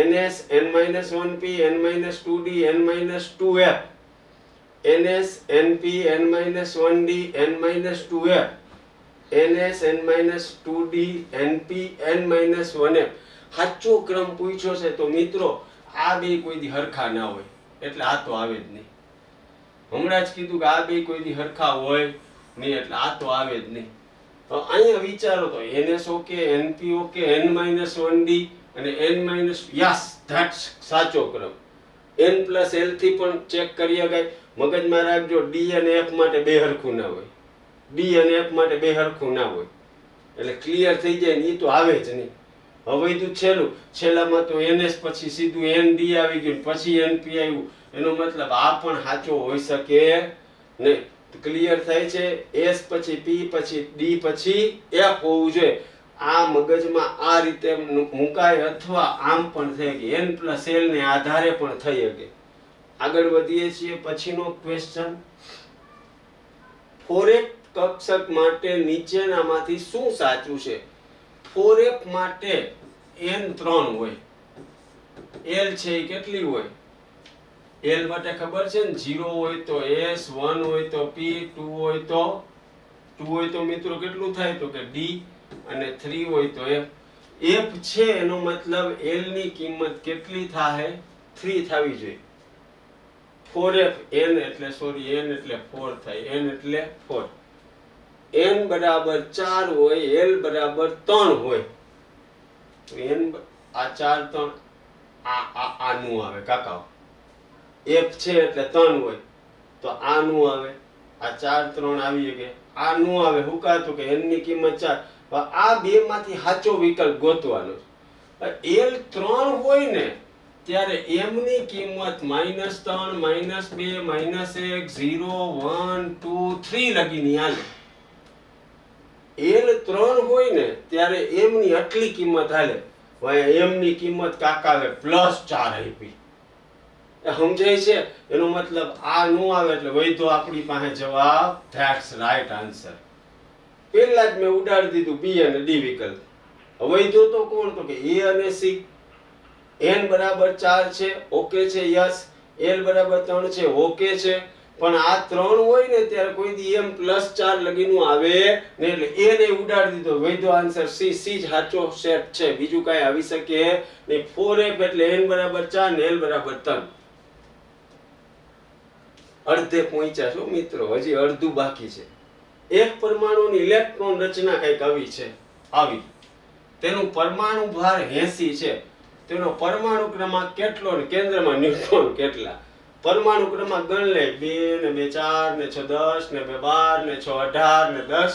ns n-1p n-2d n-2f ns np n-1d n-2f ns n-2d np n-1f. સાચો ક્રમ પૂછ્યો છે તો મિત્રો આ બે કોઈ દી હરખા ના હોય એટલે આ તો આવે જ નહીં. હમણાં જ કીધું કે આ બે કોઈ દી હરખા હોય નહીં એટલે આ તો આવે જ નહીં. તો અહીંયા વિચારો તો ns okay, np okay, n-1d અને યસ ધેટ્સ સાચો ક્રમ. n + l થી પણ ચેક કરી શકાય. મગજમાં રાખજો d અને f માટે બે હરખું ના હોય, d અને f માટે બે હરખું ના હોય એટલે ક્લિયર થઈ જાય ને. એ તો આવે જ નહીં. હવે તો છેલ્લામાં તો ns પછી સીધું nd આવી ગયું પછી np આવ્યું, એનો મતલબ આ પણ સાચો હોઈ શકે નહીં. ક્લિયર થાય છે? s પછી p પછી d પછી f હોવું જોઈએ. આ મગજમાં આ રીતે મુકાય અથવા આમ પણ થઈ ગઈ n + l ને આધારે પણ થઈ શકે. આગળ વધીએ છીએ. પછીનો ક્વેશ્ચન, ફોરેક કક્ષક માટે નીચેનામાંથી શું સાચું છે? ફોરેક માટે n 3 હોય, l છે એ કેટલી હોય? l માટે ખબર છે ને, 0 હોય તો s, 1 હોય તો p, 2 હોય તો મિત્રો કેટલું થાય તો કે d અને 3 હોય તો f. f છે એનો મતલબ l ની કિંમત કેટલી થાય? 3 થવી જોઈએ. 4f n એટલે સોરી n એટલે 4 થાય, n એટલે 4. n બરાબર 4 હોય, l બરાબર 3 હોય તો n આ 4 3 આ નું આવે કાકા. f છે એટલે 3 હોય તો આ નું આવે, આ 4 3 આવી શકે, આ નું આવે. શું કહેતો કે n ની કિંમત 4. આ બે માંથી સાચો વિકલ્પ ગોતવાનો છે. l 3 હોય ને ત્યારે m ની કિંમત -3 -2 -1 0 1 2 3 લગીની હાલે. l 3 હોય ને ત્યારે m ની આટલી કિંમત હાલે. m ની કિંમત કાકાવે +4 આપી. સમજાય છે? એનો મતલબ આ નો આવે એટલે વૈધો આપણી પાસે જવાબ ધેટ્સ રાઈટ આન્સર. પહેલા જ મેં ઉડાડી દીધું b અને d વિકલ્પ. વૈધો તો કોણ? તો કે a અને c. n બરાબર 4 છે, ઓકે છે, યસ. l બરાબર 3 છે, ઓકે છે. પણ આ 3 હોય ને ત્યારે કોઈ દી m +4 લગીનું આવે ને એટલે a ને ઉડાડી દીધો. વૈધો આન્સર c. c જ સાચો સેટ છે, બીજું કાંઈ આવી શકે નહીં. 4f એટલે n બરાબર 4 ને l બરાબર 3. અડધે પહોંચ્યા છો મિત્રો, હજી અડધું બાકી છે. એક પરમાણુની ઇલેક્ટ્રોન રચના કંઈક આવી છે, આવી. તેનું પરમાણુ ભાર 80 છે. તેનો પરમાણુ ક્રમાંક કેટલો ને કેન્દ્રમાં ન્યુટ્રોન કેટલા? પરમાણુ ક્રમાંક ગણ લે. 2 ને 2 4 ને 6 10 ને 2 12 ને 6 18 ને 10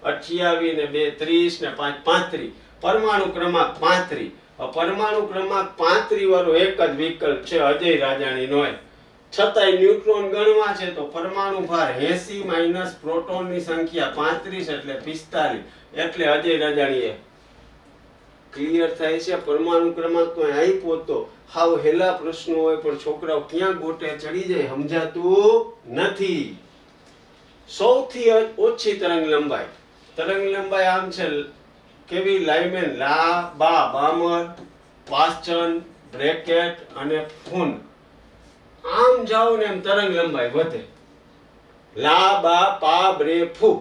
28 ને 2 30 ને 5 35. પરમાણુ ક્રમાંક 35. પરમાણુ ક્રમાંક 35 વાળો એક જ વિકલ્પ છે, અજય રાજાણીનો. છતાંય ન્યુટ્રોન ગણવા છે તો પરમાણુ ભાર 80 માઈનસ પ્રોટોનની સંખ્યા 35 એટલે 45 એટલે અજય રાજાણીએ. ક્લિયર થાય છે? પરમાણુ ક્રમાંક તો આપ્યો તો હાવ હેલા પ્રશ્નો હોય પણ છોકરાઓ ક્યાં ગોટે ચડી જાય સમજાતું નથી. સૌથી ઓછી તરંગ લંબાઈ. તરંગ લંબાઈ આમ છે કેવી? લાઇમેન, લા, બા, બામર, પાસ્ચન, બ્રેકેટ અને ફૂન. આમ જાઓ ને એમ તરંગ લંબાઈ વધે. લા, બા, પા, બ્રે, ફુ.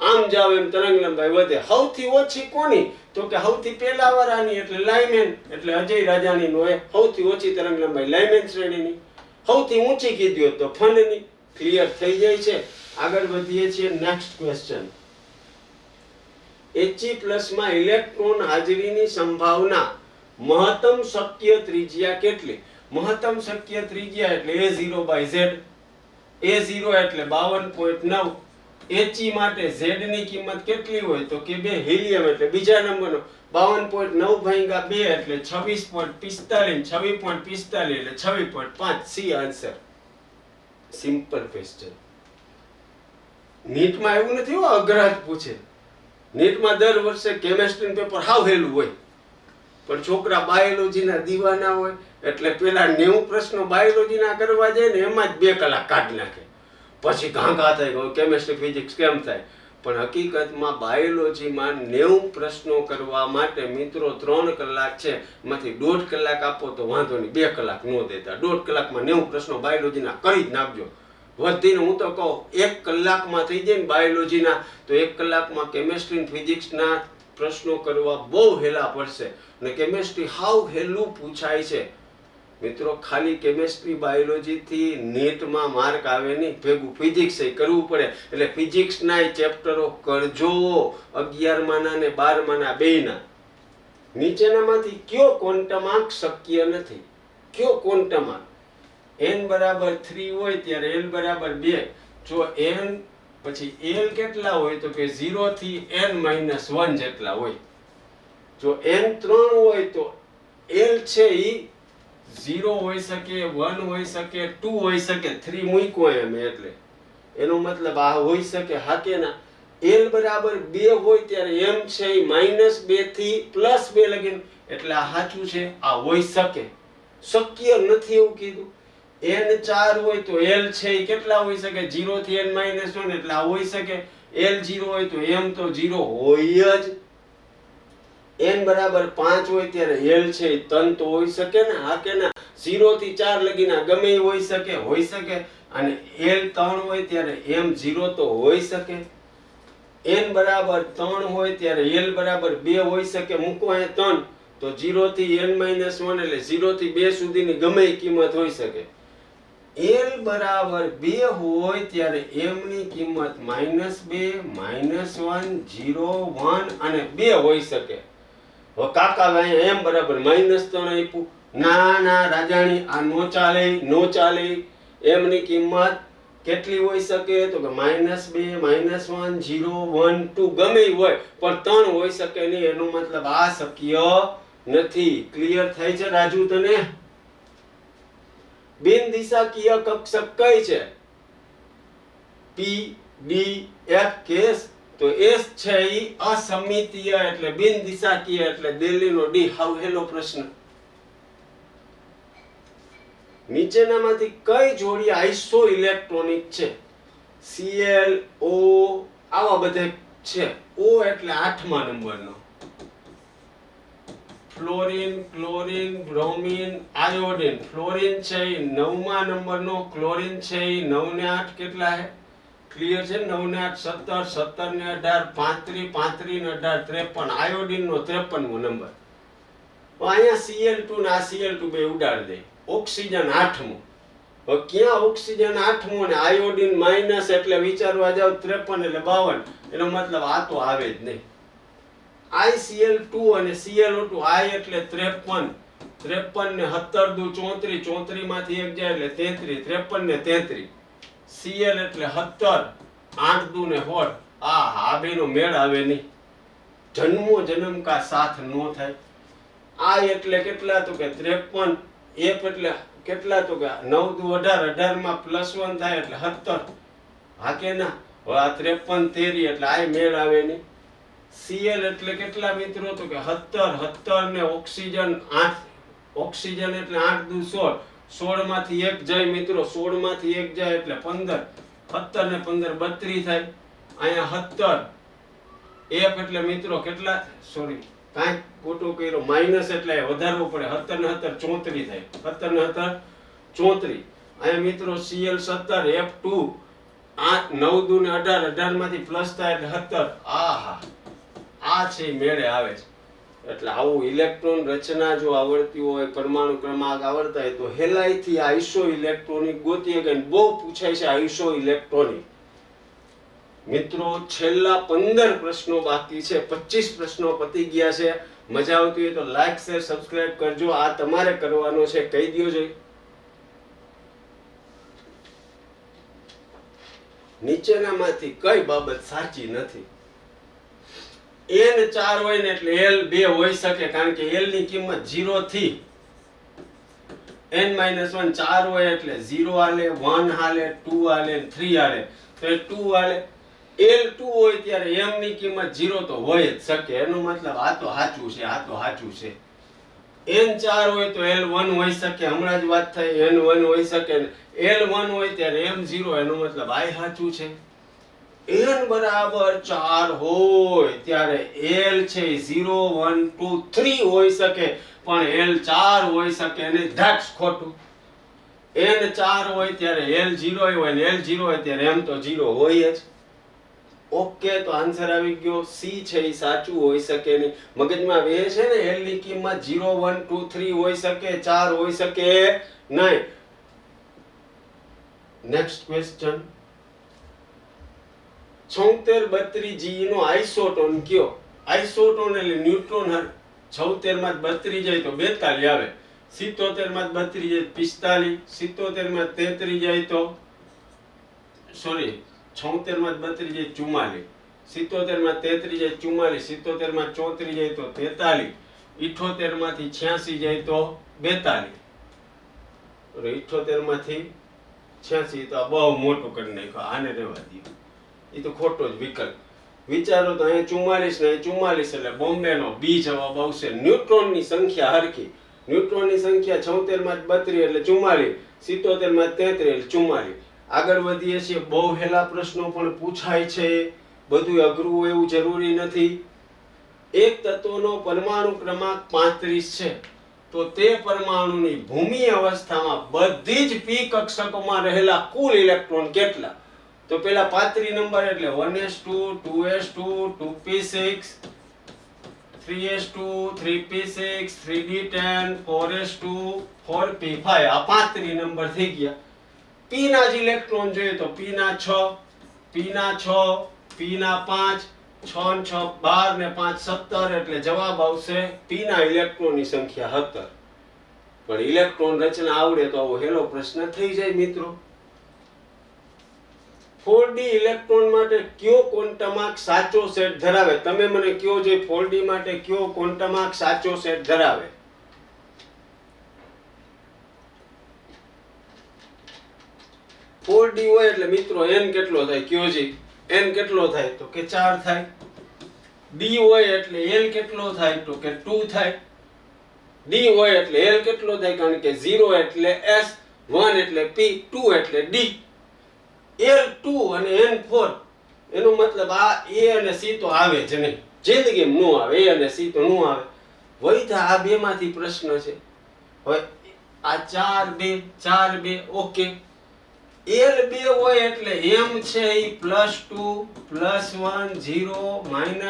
આમ જાઓ એમ તરંગ લંબાઈ વધે. સૌથી ઓછી કોની? તો કે સૌથી પહેલા વાળાની એટલે લાઇમેન એટલે અજય રાજાણીનો એ સૌથી ઓછી તરંગ લંબાઈ લાઇમેન શ્રેણીની. સૌથી ઊંચી કીધી તો ફનની. ક્લિયર થઈ જાય છે? આગળ વધીએ છીએ. નેક્સ્ટ ક્વેશ્ચન, He+ માં ઇલેક્ટ્રોન હાજરીની સંભાવના મહત્તમ શક્ય ત્રિજ્યા કેટલી? મહત્તમ શક્ય ત્રિજ્યા એટલે a0/z. a0 એટલે 52.9. He માટે z ની કિંમત કેટલી હોય તો કે 2. હિલિયમ એટલે બીજા નંબરનો 52.9 / 2 એટલે 26.45. 26.45 એટલે 26.5. C answer. Simple question. નીટમાં એવું નથી અઘરા જ પૂછે. નીટમાં દર વર્ષે કેમેસ્ટ્રી પેપર હાવ હેલું હોય પણ છોકરા બાયોલોજીના દીવાના હોય એટલે પેલા 90 પ્રશ્નો બાયોલોજીના કરવા જાય ને એમાં જ 2 કલાક કાઢી નાખે, પછી ઘાંઘા થાય કેમેસ્ટ્રી ફિઝિક્સ કેમ થાય. પણ હકીકતમાં બાયોલોજીમાં 90 પ્રશ્નો કરવા માટે મિત્રો 3 કલાક છે, એમાંથી 1.5 કલાક આપો તો વાંધો નહીં, 2 કલાક ન દેતા. 1.5 કલાકમાં 90 પ્રશ્નો બાયોલોજીના કરી જ નાખજો. વધીને હું તો કહું 1 કલાકમાં થઈ જાય ને બાયોલોજીના, તો 1 કલાકમાં કેમેસ્ટ્રી ફિઝિક્સના પ્રશ્નો કરવા બહુ હેલા પડશે. અને કેમેસ્ટ્રી હાવ હેલું પૂછાય છે મિત્રો. ખાલી કેમેસ્ટ્રી બાયોલોજી થી નેટમાં માર્ક આવે નહીં, ભેગું ફિઝિક્સ કરવું પડે. એટલે ફિઝિક્સના ચેપ્ટરો કરજો, 11માના ને 12માના બેયના. નીચેનામાંથી કયો ક્વોન્ટમ આંક શક્ય નથી? કયો ક્વોન્ટમ આંક? n બરાબર 3 હોય ત્યારે l બરાબર 2. જો n પછી l કેટલા હોય તો કે 0 થી n - 1 જેટલા હોય. જો n 3 હોય તો l છે ઈ 0 હોઈ શકે, 1 હોઈ શકે, 2 હોઈ શકે. 3 મૂક્યો એમ એટલે એનો મતલબ આ હોઈ શકે. હા કે ના? l બરાબર 2 હોય ત્યારે m છે ઈ -2 થી +2 લગીન, એટલે આ સાચું છે, આ હોઈ શકે. શક્ય નથી એવું કીધું. n 4 હોય તો l છે ઈ કેટલા હોઈ શકે? 0 થી n - 1 એટલે આ હોઈ શકે. l 0 હોય તો m તો 0 હોય જ. n બરાબર 5 હોય ત્યારે l છે ઈ 3 તો હોઈ શકે ને? હા કે ના? 0 થી 4 લગીના ગમે ઈ હોઈ શકે, હોઈ શકે. અને l 3 હોય ત્યારે m 0 તો હોઈ શકે. n બરાબર 3 હોય ત્યારે l બરાબર 2 હોઈ શકે. મૂકો અહીંયા 3 તો 0 થી n - 1 એટલે 0 થી 2 સુધીની ગમે ઈ કિંમત હોઈ શકે. l બરાબર 2 હોય ત્યારે m ની કિંમત -2, -1, 0, 1 અને 2 હોઈ શકે. હવે કાકા અહીંયા m બરાબર -3 આપ્યું. ના રાજાણી, આ નો ચાલે, નો ચાલે. m ની કિંમત કેટલી હોઈ શકે તો કે -2, -1, 0, 1, 2 ગમે ઈ હોય, પણ 3 હોઈ શકે નહીં. એનો મતલબ આ શક્ય નથી. ક્લિયર થાય છે રાજુ તને? બિન દિશાકીય કક્ષક કઈ છે? p, d, f કે s? તો s છે ઈ અસમિતીય એટલે બિન દિશાકીય એટલે દિલ્હીનો d. હાવ હેલો પ્રશ્ન. નીચેનામાંથી કઈ જોડી આઇસો ઇલેક્ટ્રોનિક છે? Cl, O આવા બધા છે. O એટલે 8મા નંબરનો. Fluorine, chlorine, bromine, iodine. Fluorine છે ઈ 9મા નંબરનો, ક્લોરિન છે ઈ 9 ને 8 કેટલા છે? ક્લિયર છે? 9 ને 8 17, 17 ને 18 35, 35 ને 18 53. આયોડિન નો 53મો નંબર. અહીંયા Cl2 ને આ Cl2 બે ઉડાડી દે. ઓક્સિજન 8મો. હવે ક્યાં ઓક્સિજન 8મો ને આયોડિન માઈનસ એટલે વિચારવા જાવ 53 એટલે 52. એનો મતલબ આ તો આવે જ નહીં. ICl2 અને ClO2 I એટલે 53, 53 ને 17 દુ 34, 34 માંથી 1 જાય એટલે 33, 53 ને 33. Cl એટલે 17, 8 દુ ને 16. આ બેનો મેળ આવે નહીં. જન્મો જન્મ કા સાથ નો થાય. I એટલે કેટલા તો કે 53, F એટલે કેટલા તો કે 9 દુ 18, 18 માં +1 થાય એટલે 17. હા કે ના? હવે આ 53 13 એટલે આ મેળ આવે નહીં. Cl એટલે કેટલા મિત્રો તો કે 17, 17 ને ઓક્સિજન 8, ઓક્સિજન એટલે 8 દુ 16, 16 માંથી 1 જાય મિત્રો, 16 માંથી 1 જાય એટલે 15, 17 ને 15 32 થાય. અહીંયા 17. F એટલે મિત્રો કેટલા, સોરી કાંઈક ખોટું કર્યો, માઈનસ એટલે વધારવો પડે. 17 ને 17 34 થાય. 17 ને 17 34. અહીંયા મિત્રો Cl 17, F2 8, 9 દુ ને 18, 18 માંથી પ્લસ થાય એટલે 17. આહા, આ છે મેળે આવે છે. એટલે આવું ઇલેક્ટ્રોન રચના જો આવડતી હોય, પરમાણુ ક્રમાંક આવડતા હોય તો હેલાઈથી આઇસો ઇલેક્ટ્રોનિક ગોતી શકે. બહુ પૂછાય છે આઇસો ઇલેક્ટ્રોનિક. મિત્રો છેલ્લા 15 પ્રશ્નો બાકી છે. 25 પ્રશ્નો પતી ગયા છે. મજા આવતી હોય તો લાઈક, શેર, સબસ્ક્રાઇબ કરજો. આ તમારે કરવાનો છે, કહી દો જોઈએ. નીચેનામાંથી કઈ બાબત સાચી નથી? n 4 હોય ને એટલે l 2 હોઈ શકે, કારણ કે l ની કિંમત 0 થી n - 1 4 હોય એટલે 0 હાલે, 1 હાલે, 2 હાલે, 3 હાલે. તો એ 2 હાલે. l 2 હોય ત્યારે m ની કિંમત 0 તો હોય જ શકે. એનો મતલબ આ તો સાચું છે, આ તો સાચું છે. n 4 હોય તો l1 હોઈ શકે, હમણાં જ વાત થઈ n1 હોઈ શકે ને l1 હોય ત્યારે m0, એનો મતલબ I સાચું છે. n બરાબર 4 હોય ત્યારે l છે 0 1 2 3 હોઈ શકે, પણ l 4 હોઈ શકે નહીં, ધેટ્સ ખોટું. n 4 હોય ત્યારે l 0 હોય ને l 0 હોય ત્યારે m તો 0 હોય જ. ઓકે, તો આન્સર આવી ગયો C છે એ સાચું હોઈ શકે નહીં. મગજમાં બે છે ને, l ની કિંમત 0 1 2 3 હોઈ શકે, 4 હોઈ શકે નહીં. નેક્સ્ટ ક્વેશ્ચન, 7632G નો આઇસોટોન કયો? આઇસોટોન એટલે ન્યુટ્રોન. 76 માં 32 જાય તો 42 આવે, 77 માં 32 જાય 45, 77 માં 33 જાય તો સોરી 76 માં 32 જાય 44, 77 માં 33 જાય 44, 77 માં 34 જાય તો 43, 78 માંથી 86 જાય તો 42. 78 માંથી 86 તો આ બહુ મોટું કરી નાખ્યું, આને રહેવા દો, એ તો ખોટો જ વિકલ્પ. વિચારો તો અહીંયા 44 ને 44 એટલે બોમ્બેનો બી જવાબ આવશે. ન્યુટ્રોનની સંખ્યા હરખી, ન્યુટ્રોનની સંખ્યા 76 માં 32 એટલે 44, 77 માં 33 એટલે 44. આગળ વધીએ છીએ, બહુ હેલા પ્રશ્નો પણ પૂછાય છે, બધું અઘરું હોય એવું જરૂરી નથી. એક તત્વનો પરમાણુ ક્રમાંક 35 છે તો તે પરમાણુની ભૂમિ અવસ્થામાં બધી જ p કક્ષકોમાં રહેલા કુલ ઇલેક્ટ્રોન કેટલા? તો પેલા 35 નંબર એટલે 1s2 2s2 2p6 3s2 3p6 3d10 4s2 4p5 આ 35 નંબર થઈ ગયા. p ના જ ઇલેક્ટ્રોન જોઈએ તો p ના 6 p ના 6 p ના 5 6 ને 6 12 ને 5 17 એટલે જવાબ આવશે p ના ઇલેક્ટ્રોનની સંખ્યા 17. પણ ઇલેક્ટ્રોન રચના આવડે તો આવો હેલો પ્રશ્ન થઈ જાય મિત્રો. 4d ઇલેક્ટ્રોન માટે કયો ક્વોન્ટમાર્ક સાચો સેટ ધરાવે? તમે મને કયો જે 4d માટે કયો ક્વોન્ટમાર્ક સાચો સેટ ધરાવે? d હોય એટલે મિત્રો n કેટલો થાય? કયો જી n કેટલો થાય? તો કે 4 થાય. d હોય એટલે l કેટલો થાય? તો કે 2 થાય. d હોય એટલે l કેટલો થાય? કારણ કે 0 એટલે s, 1 એટલે p, 2 એટલે d. l2 અને n4 એનો મતલબ આ a અને c તો આવે જ નહીં, જિંદગીમાં નો આવે, a અને c તો નો આવે. વૈધા આ બે માંથી પ્રશ્ન છે. હવે આ 4 2 4 2 ઓકે. l2 હોય એટલે m છે ઈ +2 +1 0 -1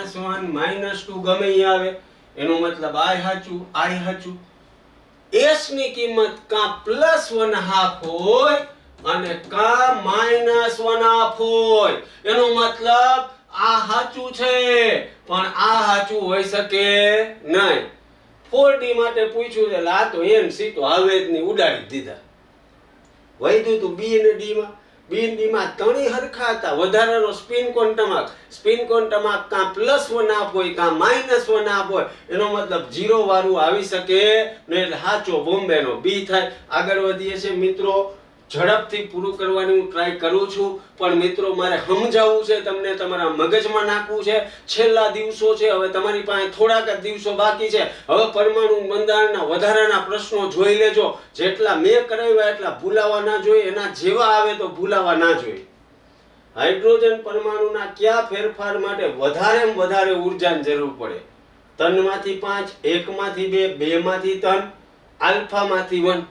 -2 ગમે ઈ આવે, એનો મતલબ I સાચું I સાચું. s ની કિંમત કાં +1/2 હોય અને કાં -1/2 હોય, એનો મતલબ આ સાચું છે પણ આ સાચું હોઈ શકે નહીં. 4d માટે પૂછ્યું છે, આ તો n c તો આવે જ નહીં, ઉડાડી દીધા. વૈધું તું b અને d માં, b અને d માં ત્રણેય હરખા હતા. વધારાનો સ્પિન ક્વોન્ટમાર્ક, સ્પિન ક્વોન્ટમાર્ક કાં +1/2 હોય કાં -1/2 હોય, એનો મતલબ 0 વાળું આવી શકે ને, એટલે સાચો બોમ્બેનો b થાય. આગળ વધીએ છે મિત્રો, ઝડપથી પૂરું કરવાની હું ટ્રાય કરું છું, પણ મિત્રો મારે સમજાવવું છે તમને, તમારા મગજમાં નાખવું છે. છેલ્લા દિવસો છે, હવે તમારી પાસે થોડાક જ દિવસો બાકી છે. હવે પરમાણુ બંધારણના વધારાના પ્રશ્નો જોઈ લેજો, જેટલા મેં કરાવ્યા એટલા ભૂલાવા ના જોઈએ, એના જેવા આવે તો ભૂલાવા ના જોઈએ. હાઇડ્રોજન પરમાણુના કયા ફેરફાર માટે વધારેમાં વધારે ઉર્જાની જરૂર પડે? 3 માંથી 5, 1 માંથી 2, 2 માંથી 3, આલ્ફા માંથી 1.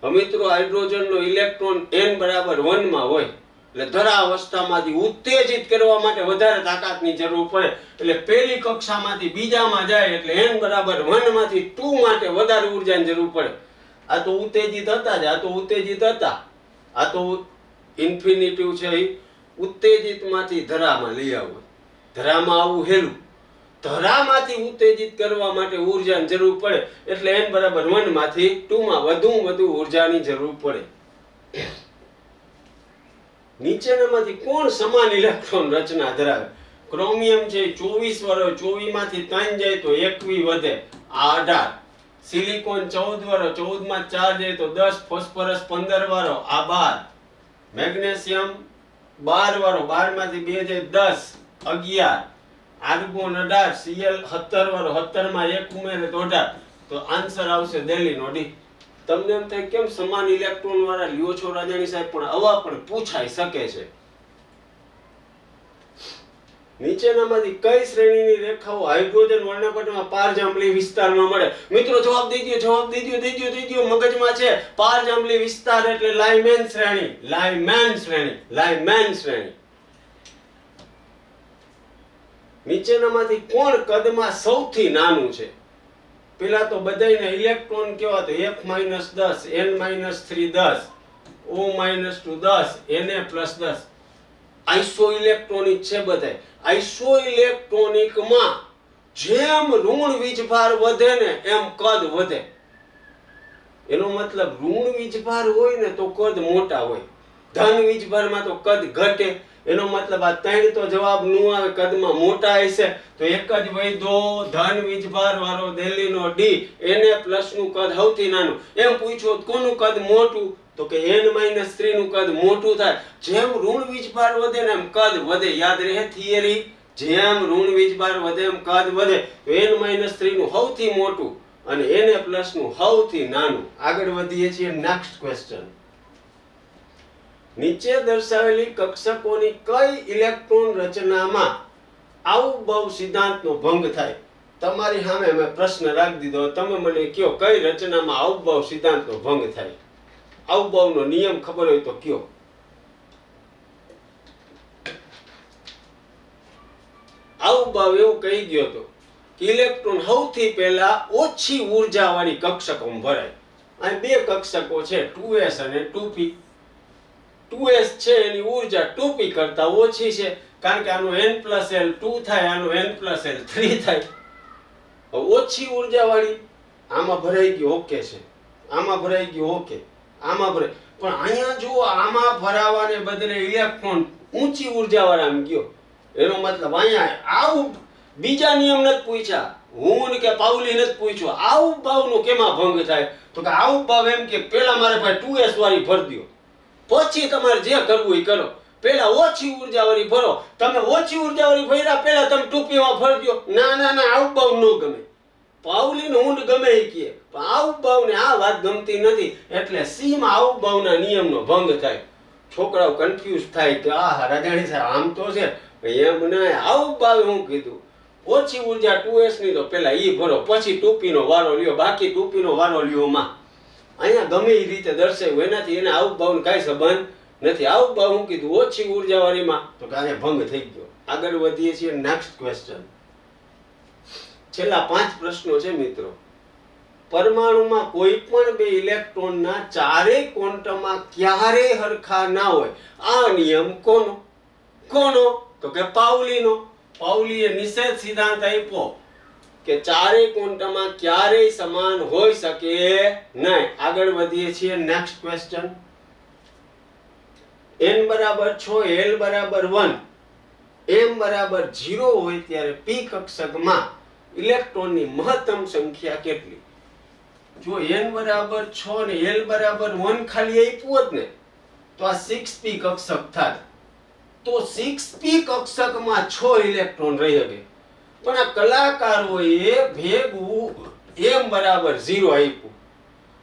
મિત્રો હાઇડ્રોજનનો ઇલેક્ટ્રોન n બરાબર 1 માં હોય એટલે ધરા અવસ્થામાંથી ઉત્તેજિત કરવા માટે વધારે તાકાતની જરૂર પડે. એટલે પહેલી કક્ષામાંથી બીજામાં જાય એટલે n બરાબર 1 માંથી 2 માટે વધારે ઉર્જાની જરૂર પડે. આ તો ઉત્તેજિત હતા જ, આ તો ઉત્તેજિત હતા, આ તો ઇન્ફિનિટિવ છે, ઉત્તેજિતમાંથી ધરામાં લઈ આવો. ધરામાં આવવું હેલું, ધરામાંથી ઉત્તેજિત કરવા માટે ઉર્જાની જરૂર પડે એટલે n બરાબર 1 માંથી 2 માં વધુ ઉર્જાની જરૂર પડે. નીચેનામાંથી કોણ સમાન ઇલેક્ટ્રોન રચના ધરાવે? ક્રોમિયમ છે 24 વાળો, 24 માંથી 3 જાય તો 21 વધે, આ 18. સિલિકોન 14 વાળો, 14 માં 4 જાય તો 10. ફોસ્ફરસ 15 વાળો, આ 12. મેગ્નેશિયમ 12 વાળો, 12 માંથી 2 જાય 10, 11. આર્ગોન 18, Cl 17 વાળો, 17 માં 1 ઉમેરે તો 18. તો આન્સર આવશે દિલ્હીનો ડી. તમને એમ થાય કેમ સમાન ઇલેક્ટ્રોન વાળા લ્યો છો રાજાણી સાહેબ, પણ આવા પણ પૂછાઈ શકે છે. નીચેનામાંથી કઈ શ્રેણીની રેખાઓ હાઇડ્રોજન વર્ણપટમાં પારજાંબલી વિસ્તારમાં મળે? મિત્રો જવાબ દઈ દો, મગજમાં છે. પારજાંબલી વિસ્તાર એટલે લાઇમેન શ્રેણી. નીચેનામાંથી કોણ કદમાં સૌથી નાનું છે? પેલા તો બધાયને ઇલેક્ટ્રોન કેવા તો F-10 N-3 10 O-2 10 Na+10 iso electronic છે બધાય. આઇસો ઇલેક્ટ્રોનિકમાં જેમ ઋણ વીજભાર વધે ને એમ કદ વધે. એનો મતલબ ઋણ વીજભાર હોય ને તો કદ મોટા હોય, ધન વીજભારમાં તો કદ ઘટે. એનો મતલબ આ ત્રણ તો જવાબ નું આવે, કદમાં મોટા હશે તો એક જ વૈધો ધન વીજભાર વાળો દિલ્હીનો ડી. Na+ નું કદ સૌથી નાનું. એમ પૂછ્યો કોનું કદ મોટું તો કે N-3 નું કદ મોટું થાય. જેમ ઋણ વીજભાર વધે ને એમ કદ વધે. યાદ રહે થિયરી, જેમ ઋણ વીજભાર વધે એમ કદ વધે. તો N-3 નું સૌથી મોટું અને Na+ નું સૌથી નાનું. આગળ વધીએ છીએ નેક્સ્ટ ક્વેશ્ચન. નીચે દર્શાવેલી કક્ષકોની કઈ ઇલેક્ટ્રોન રચનામાં આવુબહુ સિદ્ધાંતનો ભંગ થાય? તમારી સામે મેં પ્રશ્ન રાખી દીધો, તમે મને કયો કઈ રચનામાં આવુબહુ સિદ્ધાંતનો ભંગ થાય? આવુબહુનો નિયમ ખબર હોય તો કયો. આવુબહુ એવું કહી ગયો હતો કે ઇલેક્ટ્રોન સૌથી પહેલા ઓછી ઉર્જા વાળી કક્ષકોમાં ભરાય. અહીં બે કક્ષકો છે 2s અને 2p. 2s છે એની ઉર્જા 2p કરતા ઓછી છે, કારણ કે આનો n+l 2 થાય, આનો n+l 3 થાય. ઓછી ઉર્જા વાળી આમાં ભરાઈ ગયો ઓકે છે, આમાં ભરાઈ ગયો ઓકે, આમાં ભરાય. પણ અહીંયા જો આમાં ભરાવાને બદલે ઇલેક્ટ્રોન ઊંચી ઉર્જા વાળામાં ગયો. એનો મતલબ અહીંયા આવું બીજા નિયમ નથી પૂછ્યા, હું કે પાઉલી નથી પૂછ્યો. આવું ભાવનો કેમાં ભંગ થાય તો કે આવું ભાવ એમ કે પેલા મારે ભાઈ 2s વાળી ભર દો, પછી તમારે જે કરવું એ કરો. પેલા ઓછી ઉર્જા વાળી ભરો. તમે ઓછી ઉર્જા વાળી ભર્યા પેલા તમે 2p માં ભર દો. ના આવું ભાવ ન ગમે. પાઉલીનો ઊંડ ગમે એ કહે, પણ આવું ભાવને આ વાત ગમતી નથી. એટલે સી માં આવું ભાવના નિયમનો ભંગ થાય. છોકરાઓ કન્ફ્યુઝ થાય કે આ રાજાણી સાહેબ આમ તો છે એમ ના. આવું ભાવ હું કીધું ઓછી ઉર્જા 2s ની તો પેલા ઈ ભરો, પછી 2p નો વારો લ્યો, બાકી 2p નો વારો લ્યો માં. અહીંયા ગમે એ રીતે દર્શાવ્યું, એનાથી એને આવું ભાવ કાંઈ સંબંધ નથી. આવું ભાવ હું કીધું ઓછી ઉર્જા વાળીમાં તો કે આને ભંગ થઈ ગયો. આગળ વધીએ છીએ નેક્સ્ટ ક્વેશ્ચન. છેલ્લા 5 પ્રશ્નો છે મિત્રો. પરમાણુમાં કોઈ પણ બે ઇલેક્ટ્રોનના ચારેય ક્વોન્ટમમાં ક્યારેય હરખા ના હોય. આ નિયમ કોનો તો કે પાઉલીનો. પાઉલીએ નિષેધ સિદ્ધાંત આપ્યો કે ચારેય ક્વોન્ટમમાં ક્યારેય સમાન હોઈ શકે નહીં. આગળ વધીએ છીએ next question. n = 6 l = 1 m = 0 હોય ત્યારે p કક્ષકમાં ઇલેક્ટ્રોનની મહત્તમ સંખ્યા કેટલી? જો n = 6 ને l = 1 ખાલી આપ્યું હોત ને તો આ 6p કક્ષક થાત. તો 6p કક્ષકમાં 6 ઇલેક્ટ્રોન રહી શકે. પણ આ કલાકારોએ ભેગું m = 0 આપ્યું.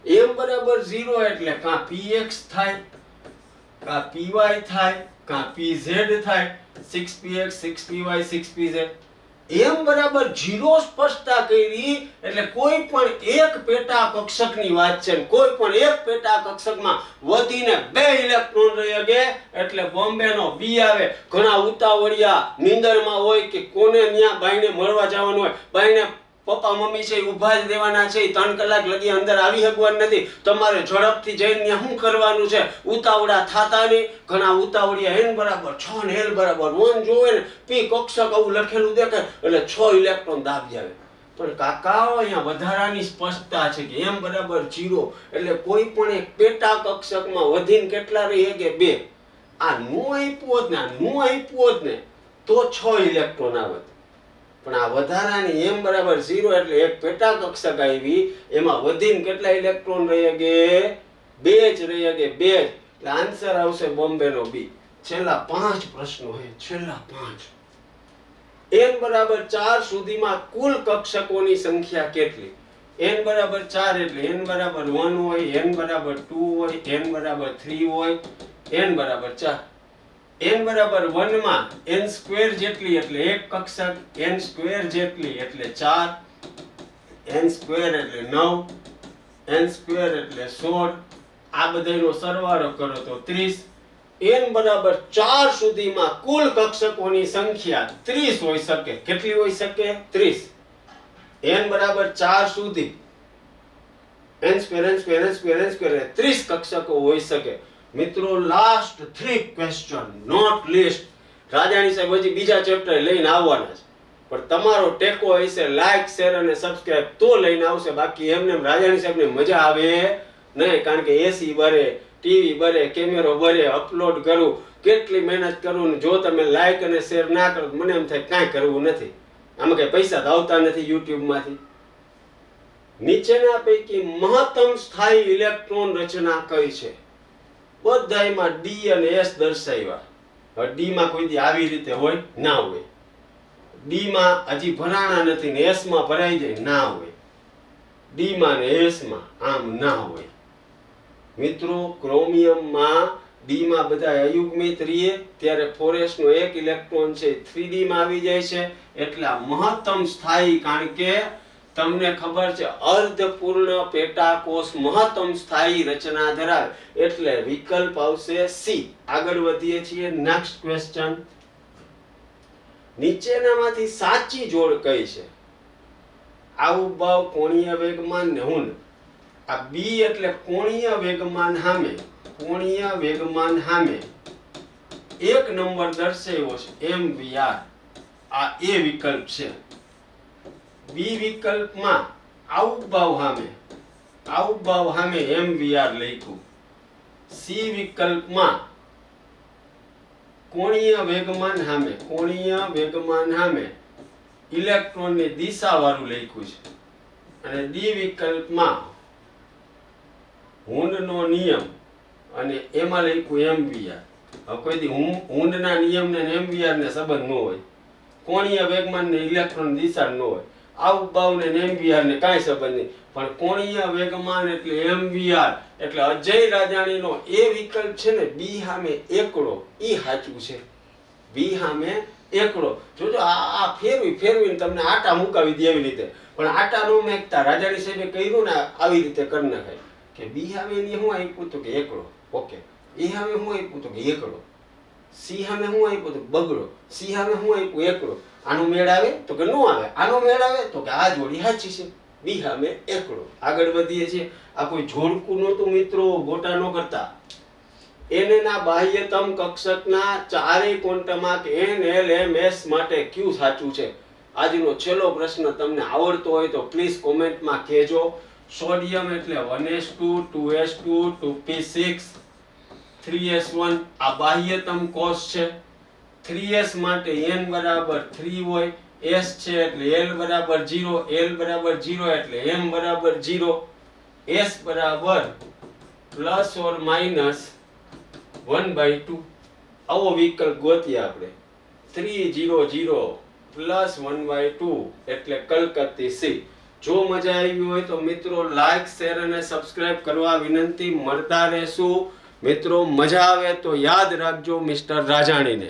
m = 0 એટલે કાં px થાય, કાં py થાય, કાં pz થાય. 6px 6py 6pz. m = 0 સ્પષ્ટતા કરી એટલે કોઈ પણ એક પેટા કક્ષકની વાત છે. કોઈ પણ એક પેટા કક્ષકમાં વધીને 2 ઇલેક્ટ્રોન રહી શકે એટલે બોમ્બેનો બી આવે. ઘણા ઉતાવળિયા નીંદરમાં હોય કે કોને ન્યા બાઈને મળવા જવાનું હોય, બાઈને પપ્પા મમ્મી છે ઊભા જ દેવાના છે, 3 કલાક લગી અંદર આવી શકવાનું નથી, તમારે ઝડપથી જઈને ત્યાં શું કરવાનું છે, ઉતાવળા થાતા નહીં. ઘણા ઉતાવળિયા n = 6 ને l = 1 જોવે ને p કક્ષક આવું લખેલું દેખાય એટલે 6 ઇલેક્ટ્રોન દાબી આવે. પણ કાકા અહીંયા વધારાની સ્પષ્ટતા છે કે m = 0 એટલે કોઈ પણ એક પેટા કક્ષકમાં વધીને કેટલા રહી શકે 2. આ નો આપ્યું હોત ને તો 6 ઇલેક્ટ્રોન આવત. પણ આ વધારાની m = 0 એટલે એક પેટા કક્ષક આવી, એમાં વધીને કેટલા ઇલેક્ટ્રોન રહી શકે 2 જ રહી શકે 2. એટલે આન્સર આવશે બોમ્બેનો બી. છેલ્લા 5 પ્રશ્નો છે, છેલ્લા 5. n = 4 સુધીમાં કુલ કક્ષકોની સંખ્યા કેટલી? n બરાબર 4 એટલે n બરાબર 1 હોય, n બરાબર 2 હોય, n બરાબર 3 હોય, n બરાબર 4. n બરાબર 1 માં n સ્ક્વેર જેટલી એટલે એક કક્ષક, n સ્ક્વેર જેટલી એટલે 4, n સ્ક્વેર એટલે 9, n સ્ક્વેર એટલે 16. આ બધાનો સરવાળો કરો તો 30. n બરાબર 4 સુધીમાં કુલ કક્ષકોની સંખ્યા 30 હોઈ શકે. કેટલી હોઈ શકે? 30. n બરાબર 4 સુધી n square n square n square n square 30 કક્ષકો હોઈ શકે. મિત્રો last 3 question note list. Rajani સાહેબ હજી બીજા ચેપ્ટર લઈને આવવાના છે, પણ તમારો ટેકો હશે, લાઈક શેર અને સબસ્ક્રાઇબ તો લઈને આવશે. બાકી એમને રાજાણી સાહેબને મજા આવે નહીં, કારણ કે એસી બરે, ટીવી બરે, કેમેરો બરે, અપલોડ કરું, કેટલી મહેનત કરું, ને જો તમે લાઈક અને શેર ના કરો મને એમ થાય કાંઈ કરવું નથી. આમાં કઈ પૈસા તો આવતા નથી યુટ્યુબ માંથી. નીચેના પૈકી મહત્તમ સ્થાયી ઇલેક્ટ્રોન રચના કઈ છે? બધાયમાં ડી અને એસ દર્શાવ્યા. હવે ડી માં કોઈ દી આવી રીતે હોય ના હોય, ડી માં હજી ભરાણા નથી ને એસ માં ભરાઈ જાય ના હોય, ડી માં ને એસ માં આમ ના હોય. મિત્રો ક્રોમિયમ માં ડી માં બધા અયુગ્મિત રહીએ ત્યારે 4s નો એક ઇલેક્ટ્રોન છે 3d માં આવી જાય છે, એટલે આ મહત્તમ સ્થાયી, કારણ કે તમને ખબર છે અર્ધપૂર્ણ પેટાકોષ મહત્તમ સ્થાયી રચના ધરાવે, એટલે વિકલ્પ આવશે સી. આગળ વધીએ છીએ. Next question. નીચેનામાંથી સાચી જોડ કઈ છે? આવુભાવ, કોણીય વેગમાન ને હુન. આ બી એટલે કોણીય વેગમાન સામે, કોણીય વેગમાન સામે એક નંબર દર્શાવ્યો છે mvr. આ એ વિકલ્પ છે. બી વિકલ્પમાં આવુભાવ સામે mvr લખ્યું. સી વિકલ્પમાં કોણીય વેગમાન સામે ઇલેક્ટ્રોનની દિશા વાળું લખ્યું છે. અને ડી વિકલ્પમાં હુંડનો નિયમ અને એમાં લખ્યું mvr. હવે કોઈ દી હુંડના નિયમ ને mvr ને સંબંધ ન હોય, કોણીય વેગમાન ને ઇલેક્ટ્રોન દિશા ન હોય, આવુભાવ ને mvr ને કાંઈ સંબંધ નહીં, પણ કોણીય વેગમાન એટલે mvr. એટલે અજય રાજાણીનો એ વિકલ્પ છે ને બી સામે એકડો, ઈ સાચું છે. બી સામે એકડો. જોજો આ ફેરવીને તમને આટા મુકાવી દે એવી રીતે, પણ આટા નો મેકતા રાજાણી સાહેબે કહ્યું ને આવી રીતે કરી નખાય કે બી સામે એની હું આપ્યું તો કે એકડો. ઓકે. એ સામે હું આપ્યું તો કે એકડો. સી સામે હું આપ્યું તો બગડો. સી સામે હું આપ્યું એકડો. આનો મેળ આવે તો કે નો આવે, આનો મેળ આવે તો કે આ જોડી સાચી છે. બી સામે એકડો. આગળ વધીએ છીએ. આ કોઈ જોડકું નહોતું મિત્રો, ગોટા નો કરતા. n ના બાહ્યતમ કક્ષકના ચારેય ક્વોન્ટમાર્ક n l m s માટે ક્યુ સાચું છે? આજનો છેલ્લો પ્રશ્ન તમને આવડતો હોય તો પ્લીઝ કોમેન્ટમાં કહેજો. સોડિયમ એટલે 1s2 2s2 2p6 3s1. આ બાહ્યતમ કોષ છે. 3s માટે n બરાબર 3 હોય, s છે એટલે l બરાબર 0, l બરાબર 0 એટલે m બરાબર 0, s બરાબર પ્લસ ઓર માઇનસ 1/2. આવો વિકલ્પ ગોતીએ આપણે. 300 પ્લસ 1/2 એટલે કલકત્તી સી. જો મજા આવી હોય તો મિત્રો લાઈક શેર અને સબસ્ક્રાઇબ કરવા વિનંતી. મળતા રહેશું મિત્રો. મજા આવે તો યાદ રાખજો મિસ્ટર રાજાણીને.